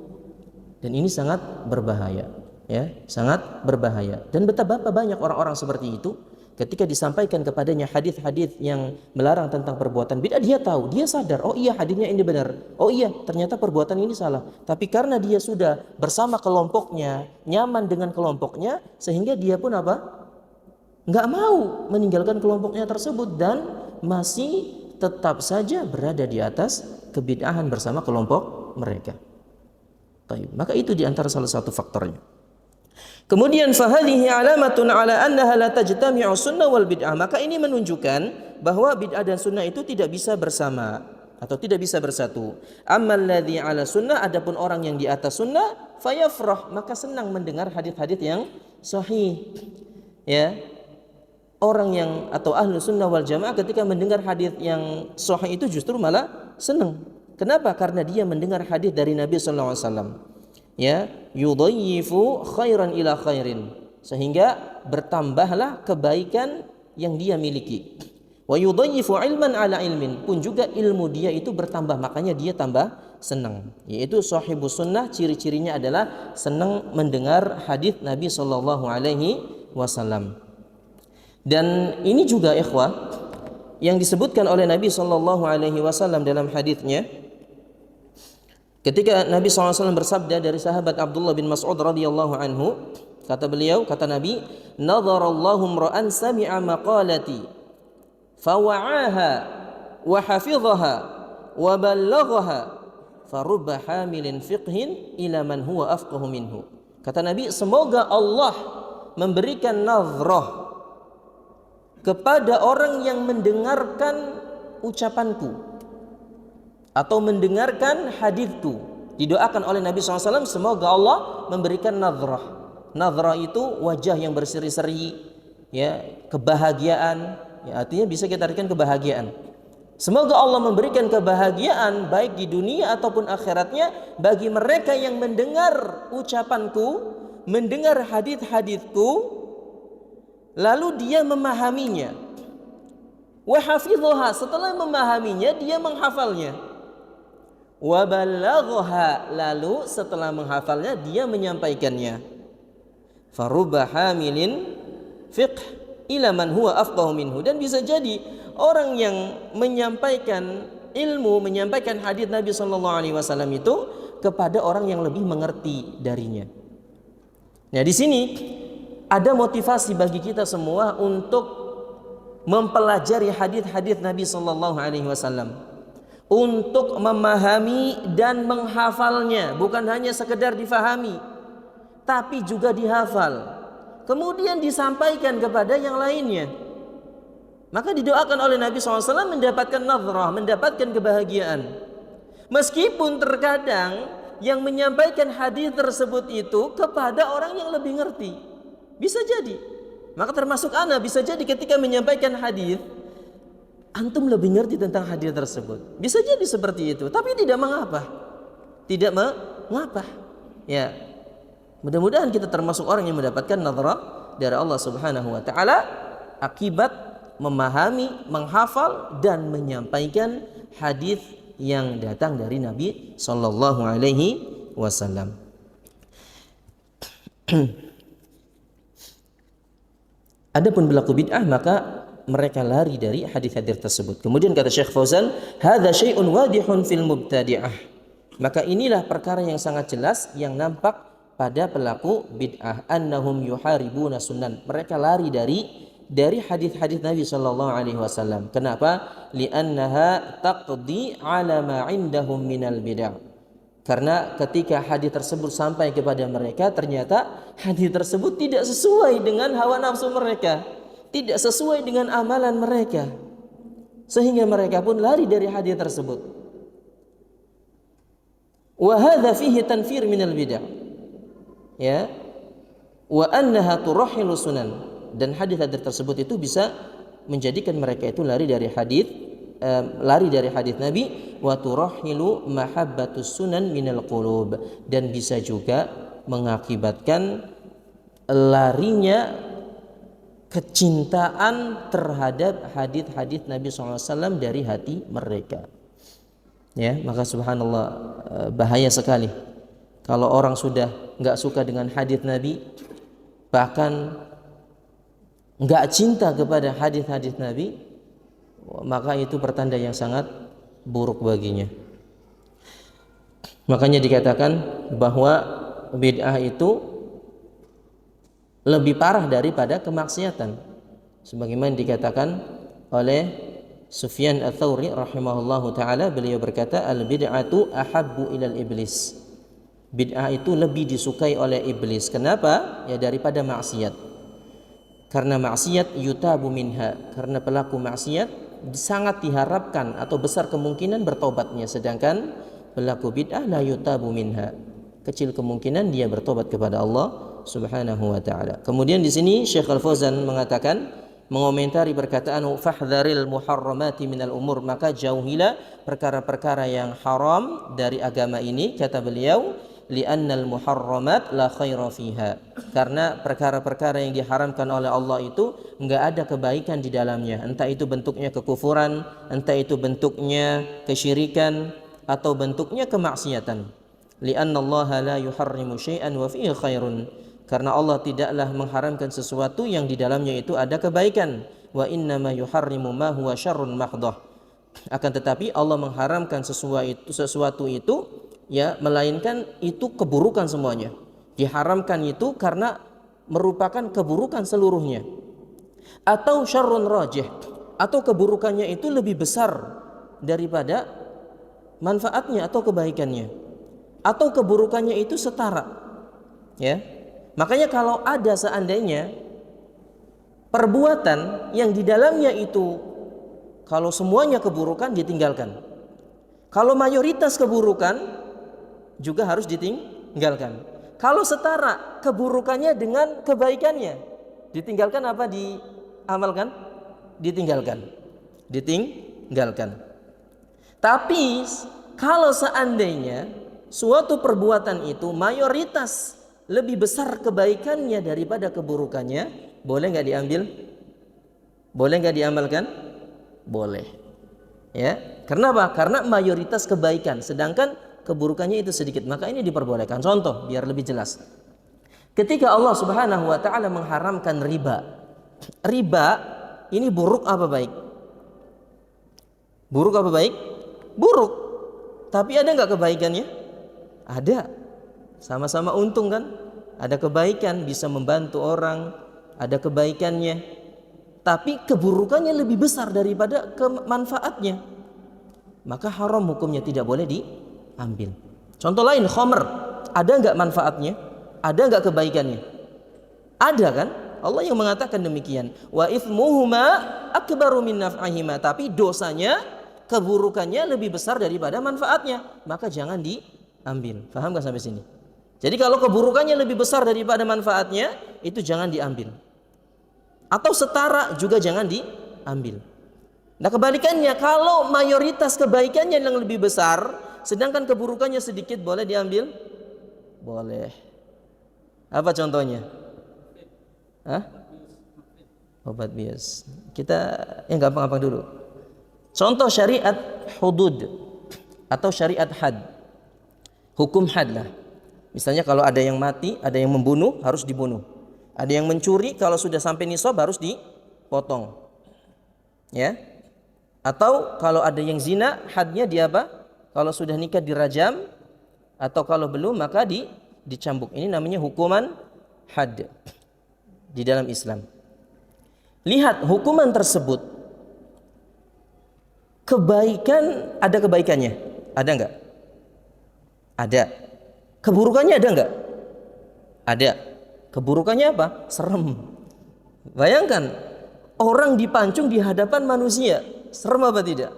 Dan ini sangat berbahaya, ya, sangat berbahaya. Dan betapa banyak orang-orang seperti itu ketika disampaikan kepadanya hadis-hadis yang melarang tentang perbuatan bid'ah, dia tahu, dia sadar, oh iya hadisnya ini benar, oh iya ternyata perbuatan ini salah. Tapi karena dia sudah bersama kelompoknya, nyaman dengan kelompoknya, sehingga dia pun nggak mau meninggalkan kelompoknya tersebut dan masih tetap saja berada di atas kebid'ahan bersama kelompok mereka. Maka itu diantara salah satu faktornya. Kemudian fahadhihi alamatun ala annaha la tajtami'u sunnah wal bid'ah. Maka ini menunjukkan bahwa bid'ah dan sunnah itu tidak bisa bersama atau tidak bisa bersatu. Ammal ladzi ala sunnah, adapun orang yang di atas sunnah, fayafrah, maka senang mendengar hadis-hadis yang sahih. Ya. Orang yang atau ahlu sunnah wal jamaah ketika mendengar hadis yang sahih itu justru malah senang. Kenapa? Karena dia mendengar hadis dari Nabi sallallahu alaihi wasallam. Ya, yudayyifu khairan ila khairin. Sehingga bertambahlah kebaikan yang dia miliki. Wa yudayyifu ilman ala ilmin. Pun juga ilmu dia itu bertambah, makanya dia tambah senang. Yaitu sahibus sunnah, ciri-cirinya adalah senang mendengar hadis Nabi sallallahu alaihi wasallam. Dan ini juga ikhwah yang disebutkan oleh Nabi sallallahu alaihi wasallam dalam hadisnya. Ketika Nabi SAW bersabda dari sahabat Abdullah bin Mas'ud radhiyallahu anhu, kata beliau, kata Nabi, "Nadharallahu imra'an sami'a maqalati fawa'aha wa hafidhaha wa ballaghaha farubba hamilin fiqhin ila man huwa afqahu minhu." Kata Nabi, semoga Allah memberikan nazrah kepada orang yang mendengarkan ucapanku atau mendengarkan hadisku. Didoakan oleh Nabi SAW, semoga Allah memberikan nazrah. Nazrah itu wajah yang berseri-seri, ya, kebahagiaan, ya, artinya bisa kita artikan kebahagiaan. Semoga Allah memberikan kebahagiaan baik di dunia ataupun akhiratnya bagi mereka yang mendengar ucapanku, mendengar hadis-hadisku, lalu dia memahaminya. Wa hafidhaha, setelah memahaminya dia menghafalnya. Wa ballaghaha, lalu setelah menghafalnya dia menyampaikannya. Farubba hamilin fiqh ila man huwa afqahu minhu, dan bisa jadi orang yang menyampaikan ilmu, menyampaikan hadis Nabi sallallahu alaihi wasallam itu kepada orang yang lebih mengerti darinya. Nah, di sini ada motivasi bagi kita semua untuk mempelajari hadis-hadis Nabi sallallahu alaihi wasallam, untuk memahami dan menghafalnya, bukan hanya sekedar difahami tapi juga dihafal, kemudian disampaikan kepada yang lainnya. Maka didoakan oleh Nabi SAW mendapatkan nazrah, mendapatkan kebahagiaan. Meskipun terkadang yang menyampaikan hadis tersebut itu kepada orang yang lebih ngerti, bisa jadi. Maka termasuk ana, bisa jadi ketika menyampaikan hadis antum lebih ngerti tentang hadis tersebut, bisa jadi seperti itu. Tapi tidak mengapa, tidak mengapa. Ya, mudah-mudahan kita termasuk orang yang mendapatkan nazarah dari Allah Subhanahu wa taala akibat memahami, menghafal dan menyampaikan hadis yang datang dari Nabi sallallahu alaihi wasallam. Adapun berlaku bid'ah, maka mereka lari dari hadis-hadis tersebut. Kemudian kata Syekh Fauzan, hadza syai'un wadihun fil mubtadi'ah. Maka inilah perkara yang sangat jelas yang nampak pada pelaku bid'ah, annahum yuharibuna sunan. Mereka lari dari hadis-hadis Nabi sallallahu alaihi wasallam. Kenapa? Li'annaha taqdi 'ala ma 'indahum minal bid'ah. Karena ketika hadis tersebut sampai kepada mereka, ternyata hadis tersebut tidak sesuai dengan hawa nafsu mereka, tidak sesuai dengan amalan mereka, sehingga mereka pun lari dari hadis tersebut. Wa hadza fihi tanfir minal bid'ah. Ya. Wa annaha turahhilu sunan. Dan hadis-hadis tersebut itu bisa menjadikan mereka itu lari dari hadis Nabi, wa turahhilu mahabbatus sunan minal qulub, dan bisa juga mengakibatkan larinya kecintaan terhadap hadis-hadis Nabi SAW dari hati mereka. Ya, maka subhanallah, bahaya sekali kalau orang sudah nggak suka dengan hadis Nabi, bahkan nggak cinta kepada hadis-hadis Nabi, maka itu pertanda yang sangat buruk baginya. Makanya dikatakan bahwa bid'ah itu lebih parah daripada kemaksiatan, sebagaimana dikatakan oleh Sufyan Ats-Tsauri rahimahullahu taala. Beliau berkata, al bid'atu ahabbu ilal iblis. Bid'ah itu lebih disukai oleh iblis. Kenapa? Ya, daripada maksiat. Karena maksiat yutabu minha, karena pelaku maksiat sangat diharapkan atau besar kemungkinan bertobatnya, sedangkan pelaku bid'ah la yutabu minha, kecil kemungkinan dia bertobat kepada Allah Subhanahu wa taala. Kemudian di sini Syekh Al-Fauzan mengatakan, mengomentari perkataan fahdharil muharramati minal umur, maka jauhilah perkara-perkara yang haram dari agama ini. Kata beliau, li'annal muharramat la khaira fiha, karena perkara-perkara yang diharamkan oleh Allah itu enggak ada kebaikan di dalamnya, entah itu bentuknya kekufuran, entah itu bentuknya kesyirikan, atau bentuknya kemaksiatan. Li'annallaha la yuharrimu syai'an wa fihi khairun, karena Allah tidaklah mengharamkan sesuatu yang di dalamnya itu ada kebaikan. Wa innama yuharrimu ma huwa syarrun mahdhah, akan tetapi Allah mengharamkan sesuatu itu ya, melainkan itu keburukan semuanya. Diharamkan itu karena merupakan keburukan seluruhnya. Atau syarrun rajih, atau keburukannya itu lebih besar daripada manfaatnya atau kebaikannya. Atau keburukannya itu setara. Ya. Makanya kalau ada seandainya perbuatan yang di dalamnya itu kalau semuanya keburukan, ditinggalkan. Kalau mayoritas keburukan, juga harus ditinggalkan. Kalau setara keburukannya dengan kebaikannya, ditinggalkan apa diamalkan? Ditinggalkan. Tapi kalau seandainya suatu perbuatan itu mayoritas lebih besar kebaikannya daripada keburukannya, boleh nggak diambil? Boleh nggak diamalkan? boleh. Ya, karena apa? Karena mayoritas kebaikan, sedangkan keburukannya itu sedikit, maka ini diperbolehkan. Contoh biar lebih jelas. Ketika Allah Subhanahu wa taala mengharamkan riba. Riba ini buruk apa baik? Buruk apa baik? Buruk. Tapi ada nggak kebaikannya? Ada. Sama-sama untung kan? Ada kebaikan, bisa membantu orang, ada kebaikannya. Tapi keburukannya lebih besar daripada manfaatnya. Maka haram hukumnya, tidak boleh diambil. Contoh lain, khamr. Ada nggak manfaatnya? Ada nggak kebaikannya? Ada kan? Allah yang mengatakan demikian. Wa ithmuhuma akbaru min naf'ihima. Tapi dosanya, keburukannya lebih besar daripada manfaatnya. Maka jangan diambil. Paham nggak sampai sini? Jadi kalau keburukannya lebih besar daripada manfaatnya, itu jangan diambil. Atau setara juga jangan diambil. Nah kebalikannya, kalau mayoritas kebaikannya yang lebih besar, sedangkan keburukannya sedikit, boleh diambil? Boleh. Apa contohnya? Hah? Obat bius. Kita yang gampang-gampang dulu. Contoh syariat hudud atau syariat had. Hukum had lah. Misalnya kalau ada yang mati, ada yang membunuh, harus dibunuh. Ada yang mencuri, kalau sudah sampai nisab harus dipotong. Ya. Atau kalau ada yang zina, hadnya dia apa? Kalau sudah nikah dirajam, atau kalau belum maka dicambuk. Ini namanya hukuman had di dalam Islam. Lihat hukuman tersebut, kebaikan, ada kebaikannya? Ada enggak? Ada. Keburukannya ada enggak? Ada. Keburukannya apa? Serem. Bayangkan, orang dipancung di hadapan manusia, serem apa tidak?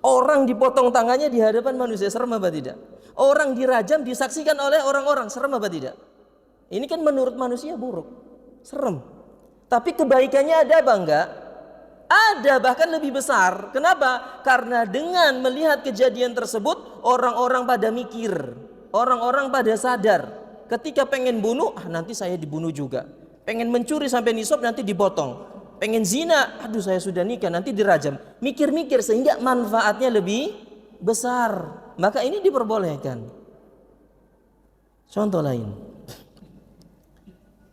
Orang dipotong tangannya di hadapan manusia, serem apa tidak? Orang dirajam disaksikan oleh orang-orang, serem apa tidak? Ini kan menurut manusia buruk, serem. Tapi kebaikannya ada apa enggak? Ada, bahkan lebih besar. Kenapa? Karena dengan melihat kejadian tersebut, orang-orang pada mikir, orang-orang pada sadar. Ketika pengen bunuh, nanti saya dibunuh juga. Pengen mencuri sampai nisab, nanti dipotong. Pengen zina, aduh saya sudah nikah, nanti dirajam. Mikir-mikir sehingga manfaatnya lebih besar. Maka ini diperbolehkan. Contoh lain.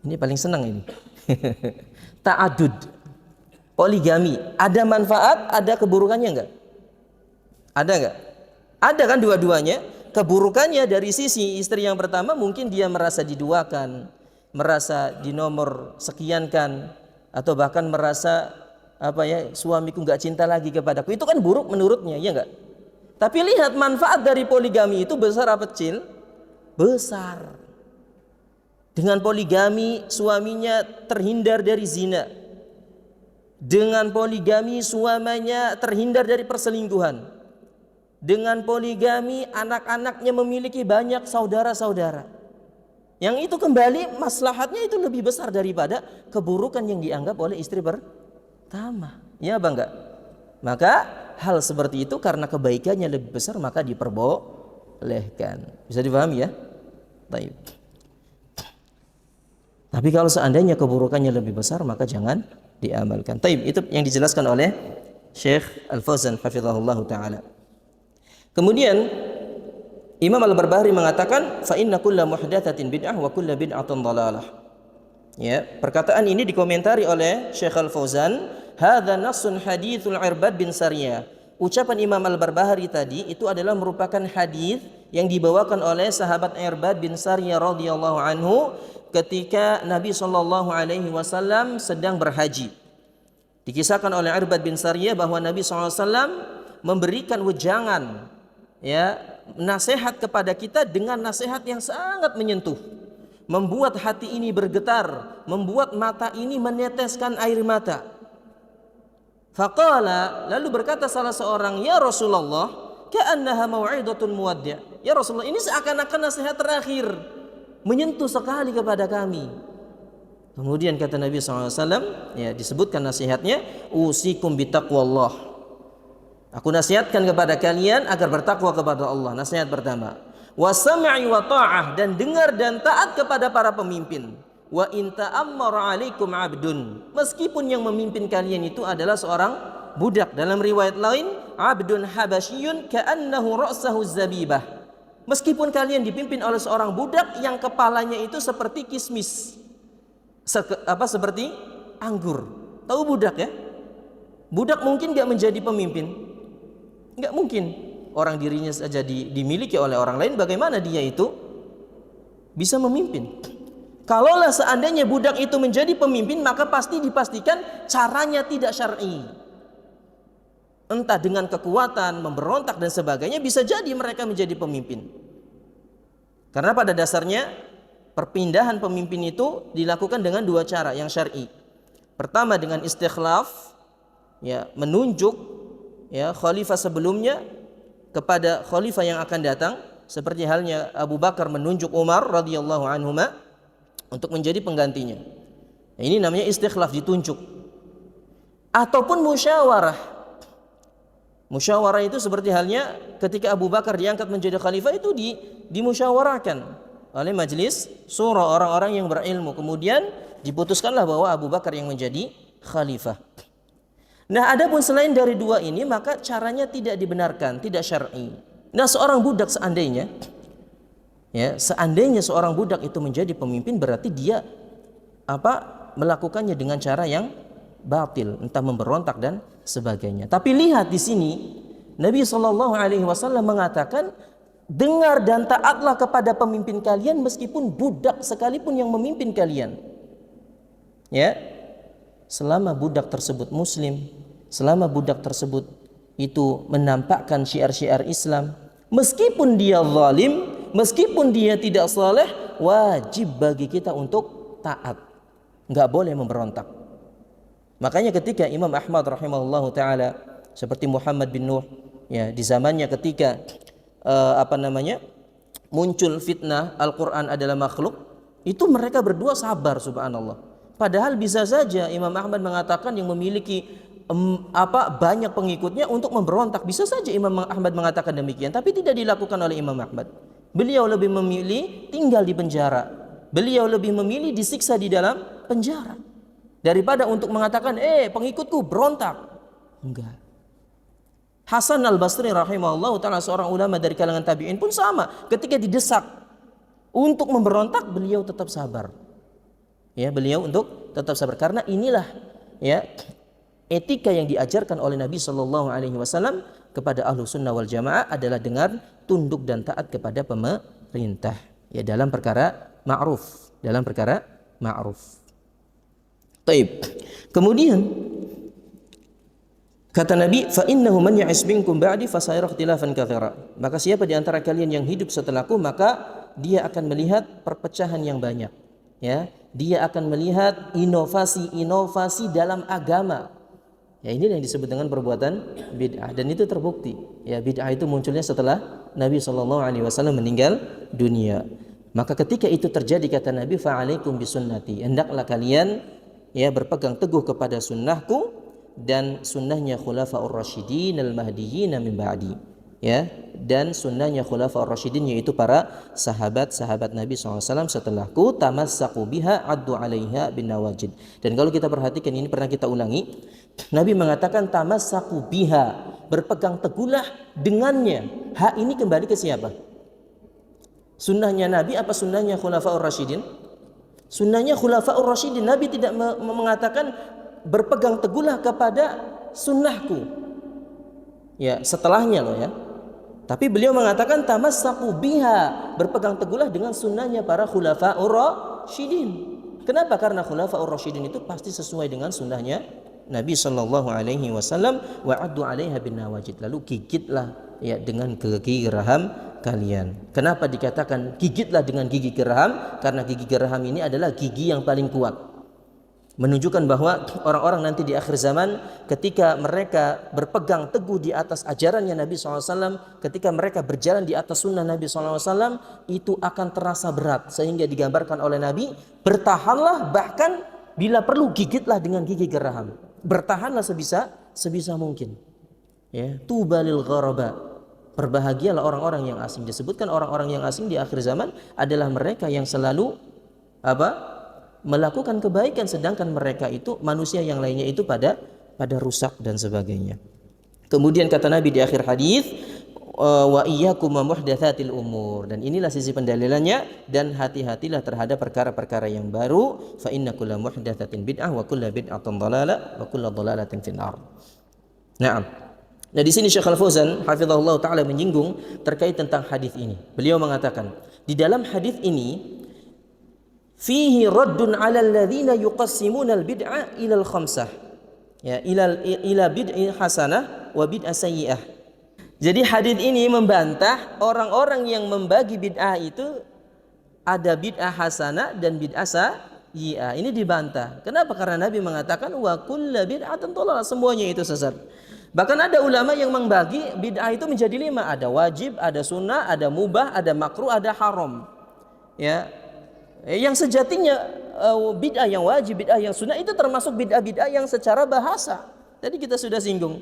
Ini paling senang ini. Ta'adud. Poligami. Ada manfaat, ada keburukannya enggak? Ada enggak? Ada kan dua-duanya. Keburukannya dari sisi istri yang pertama, mungkin dia merasa diduakan, merasa dinomor sekiankan, atau bahkan merasa suamiku nggak cinta lagi kepadaku. Itu kan buruk menurutnya, ya nggak? Tapi lihat manfaat dari poligami itu besar apa kecil? Besar. Dengan poligami suaminya terhindar dari zina. Dengan poligami suaminya terhindar dari perselingkuhan. Dengan poligami anak-anaknya memiliki banyak saudara-saudara. Yang itu kembali maslahatnya itu lebih besar daripada keburukan yang dianggap oleh istri pertama. Ya apa enggak? Maka hal seperti itu karena kebaikannya lebih besar maka diperbolehkan. Bisa dipahami ya? Baik. Tapi kalau seandainya keburukannya lebih besar maka jangan diamalkan. Baik, itu yang dijelaskan oleh Syekh Al-Fauzan hafizahullah taala. Kemudian Imam Al-Barbahari mengatakan fa inna kulla muhdatsatin bid'ah wa kulla bid'atin dhalalah. Ya, perkataan ini dikomentari oleh Syekh Al-Fauzan, hadza nassun haditsul Irbad bin Sariyah. Ucapan Imam Al-Barbahari tadi itu adalah merupakan hadis yang dibawakan oleh sahabat Irbad bin Sariyah radhiyallahu anhu ketika Nabi sallallahu alaihi wasallam sedang berhaji. Dikisahkan oleh Irbad bin Sariyah bahwa Nabi sallallahu alaihi wasallam memberikan wejangan, ya, nasihat kepada kita dengan nasihat yang sangat menyentuh, membuat hati ini bergetar, membuat mata ini meneteskan air mata. Faqala, lalu berkata salah seorang, ya Rasulullah, ka'annaha mau'idatun muwaddi'. Ya Rasulullah, ini seakan-akan nasihat terakhir, menyentuh sekali kepada kami. Kemudian kata Nabi SAW, ya, disebutkan nasihatnya, usikum bitaqwallah. Aku nasihatkan kepada kalian agar bertakwa kepada Allah. Nasihat pertama. Wa sam'i wa ta'ah, dan dengar dan taat kepada para pemimpin. Wa in ta'ammara 'alaikum 'abdun, meskipun yang memimpin kalian itu adalah seorang budak. Dalam riwayat lain, abdun habasyun ka'annahu ra'sahu zabibah. Meskipun kalian dipimpin oleh seorang budak yang kepalanya itu seperti kismis, seperti anggur. Tahu budak ya? Budak mungkin nggak menjadi pemimpin, nggak mungkin. Orang dirinya saja dimiliki oleh orang lain, bagaimana dia itu bisa memimpin? Kalaulah seandainya budak itu menjadi pemimpin, maka pasti dipastikan caranya tidak syar'i. Entah dengan kekuatan, memberontak dan sebagainya, bisa jadi mereka menjadi pemimpin. Karena pada dasarnya perpindahan pemimpin itu dilakukan dengan dua cara yang syar'i. Pertama dengan istikhlaf, ya, menunjuk ya khalifah sebelumnya kepada khalifah yang akan datang, seperti halnya Abu Bakar menunjuk Umar radhiyallahu anhuma untuk menjadi penggantinya. Nah, ini namanya istikhlaf, ditunjuk. Ataupun musyawarah. Musyawarah itu seperti halnya ketika Abu Bakar diangkat menjadi khalifah, itu dimusyawarahkan oleh majelis syura orang-orang yang berilmu. Kemudian diputuskanlah bahwa Abu Bakar yang menjadi khalifah. Nah, adapun selain dari dua ini, maka caranya tidak dibenarkan, tidak syar'i. Nah, seorang budak seandainya seorang budak itu menjadi pemimpin, berarti dia melakukannya dengan cara yang batil, entah memberontak dan sebagainya. Tapi lihat di sini, Nabi SAW mengatakan, dengar dan taatlah kepada pemimpin kalian meskipun budak sekalipun yang memimpin kalian. Ya, selama budak tersebut muslim, selama budak tersebut itu menampakkan syiar-syiar Islam, meskipun dia zalim, meskipun dia tidak saleh, wajib bagi kita untuk taat, nggak boleh memberontak. Makanya ketika Imam Ahmad rahimahullahu taala, seperti Muhammad bin Nuh, ya, di zamannya ketika muncul fitnah Al-Quran adalah makhluk, itu mereka berdua sabar, subhanallah. Padahal bisa saja Imam Ahmad mengatakan yang memiliki banyak pengikutnya untuk memberontak, bisa saja Imam Ahmad mengatakan demikian, tapi tidak dilakukan oleh Imam Ahmad. Beliau lebih memilih tinggal di penjara, beliau lebih memilih disiksa di dalam penjara daripada untuk mengatakan pengikutku berontak. Enggak. Hasan al-Basri rahimahullah ta'ala, seorang ulama dari kalangan tabi'in pun sama, ketika didesak untuk memberontak, beliau tetap sabar. Ya, beliau untuk tetap sabar, karena inilah ya etika yang diajarkan oleh Nabi sallallahu alaihi wasallam kepada ahlu sunnah wal jamaah, adalah dengan tunduk dan taat kepada pemerintah, ya, dalam perkara ma'ruf, Taib. Kemudian kata Nabi, fa innahu man ya'is minkum ba'di fasayara ikhtilafan katsira. Maka siapa di antara kalian yang hidup setelahku, maka dia akan melihat perpecahan yang banyak. Ya, dia akan melihat inovasi-inovasi dalam agama. Ya, ini yang disebut dengan perbuatan bid'ah, dan itu terbukti. Ya, bid'ah itu munculnya setelah Nabi SAW meninggal dunia. Maka ketika itu terjadi, kata Nabi, fa'alaikum bisunnati, hendaklah kalian ya berpegang teguh kepada sunnahku dan sunnahnya khulafaur rasyidin al-mahdiyyin min ba'di, ya, dan sunnahnya khulafaur rasyidin, yaitu para sahabat-sahabat Nabi SAW setelahku, tamassaku biha addu 'alaiha bin nawajid. Dan kalau kita perhatikan, ini pernah kita ulangi, Nabi mengatakan tamassaku biha, berpegang teguhlah dengannya. Ha ini kembali ke siapa? Sunnahnya Nabi apa sunnahnya khulafaur rasyidin? Sunnahnya khulafaur rasyidin. Nabi tidak mengatakan berpegang teguhlah kepada sunnahku, ya, setelahnya loh, ya. Tapi beliau mengatakan tamassaku biha, berpegang teguhlah dengan sunnahnya para khulafaur rasyidin. Kenapa? Karena khulafaur rasyidin itu pasti sesuai dengan sunnahnya Nabi sallallahu alaihi wasallam, wa addu 'alaiha bin nawajid, lalu gigitlah ya dengan gigi geraham kalian. Kenapa dikatakan gigitlah dengan gigi geraham? Karena gigi geraham ini adalah gigi yang paling kuat, menunjukkan bahwa orang-orang nanti di akhir zaman, ketika mereka berpegang teguh di atas ajarannya Nabi SAW, ketika mereka berjalan di atas sunnah Nabi SAW, itu akan terasa berat, sehingga digambarkan oleh Nabi, bertahanlah, bahkan bila perlu gigitlah dengan gigi geraham, bertahanlah sebisa mungkin. Ya, tuba lil gharaba, berbahagialah orang-orang yang asing. Disebutkan orang-orang yang asing di akhir zaman adalah mereka yang selalu melakukan kebaikan, sedangkan mereka itu manusia yang lainnya itu pada pada rusak dan sebagainya. Kemudian kata Nabi di akhir hadis, wa iyyakum muhdatsatil umur, dan inilah sisi pendalilannya, dan hati-hatilah terhadap perkara-perkara yang baru, fa inna kulla muhdatsatin bid'ah wa kulla bid'atin dhalalah wa kulla dhalalatin finnar. Naam. Nah, di sini Syekh Al-Fauzan hafizahullah taala menyinggung terkait tentang hadis ini. Beliau mengatakan, di dalam hadis ini fihi raddun 'ala alladhina yuqassimuna al-bid'ah ila al-khamsah. Ya, ila bid'ah hasanah wa bid'ah sayyi'ah. Jadi hadis ini membantah orang-orang yang membagi bid'ah itu ada bid'ah hasanah dan bid'ah sayyi'ah. Ini dibantah. Kenapa? Karena Nabi mengatakan wa kullu bid'atin dhalalah, semuanya itu sesat. Bahkan ada ulama yang membagi bid'ah itu menjadi 5. Ada wajib, ada sunnah, ada mubah, ada makruh, ada haram. Ya. Yang sejatinya bid'ah yang wajib, bid'ah yang sunnah itu termasuk bid'ah-bid'ah yang secara bahasa. Tadi kita sudah singgung.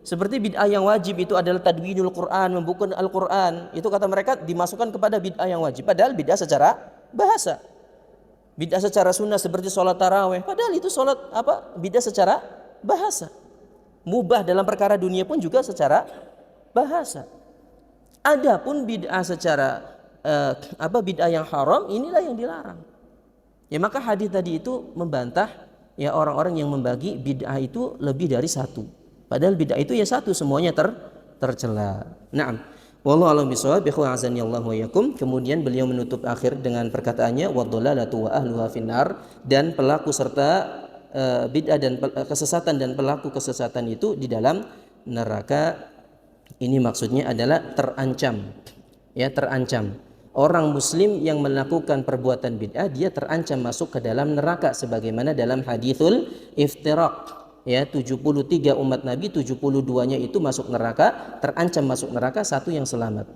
Seperti bid'ah yang wajib itu adalah tadwinul Quran, membuka Al-Quran. Itu kata mereka dimasukkan kepada bid'ah yang wajib. Padahal bid'ah secara bahasa. Bid'ah secara sunnah seperti sholat tarawih. Padahal itu sholat bid'ah secara bahasa. Mubah dalam perkara dunia pun juga secara bahasa. Adapun bid'ah secara bid'ah yang haram, inilah yang dilarang. Ya, maka hadis tadi itu membantah ya orang-orang yang membagi bid'ah itu lebih dari satu. Padahal bid'ah itu ya satu, semuanya tercela. Naam. Wallahu a'lam bishawab. Ikhwan azani Allah wa yakum. Kemudian beliau menutup akhir dengan perkataannya wadhalalatu wa ahluha finnar, dan pelaku serta bid'ah dan kesesatan dan pelaku kesesatan itu di dalam neraka. Ini maksudnya adalah terancam. Ya, terancam. Orang muslim yang melakukan perbuatan bid'ah dia terancam masuk ke dalam neraka, sebagaimana dalam hadithul iftiraq. Ya, 73 umat Nabi, 72-nya itu masuk neraka, terancam masuk neraka, satu yang selamat.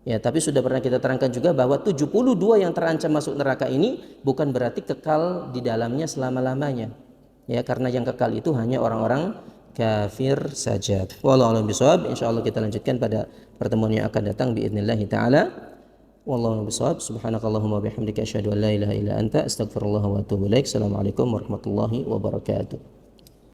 Ya, tapi sudah pernah kita terangkan juga bahwa 72 yang terancam masuk neraka ini bukan berarti kekal di dalamnya selama-lamanya. Ya, karena yang kekal itu hanya orang-orang kafir saja. Wallahu a'lam bishawab. Insyaallah kita lanjutkan pada pertemuan yang akan datang biidznillah taala. Wallahu a'lam bishawab. Subhanakallahumma bihamdika asyhadu an la ilaha illa anta astaghfirullah wa atubu ilaik. Assalamualaikum warahmatullahi wabarakatuh.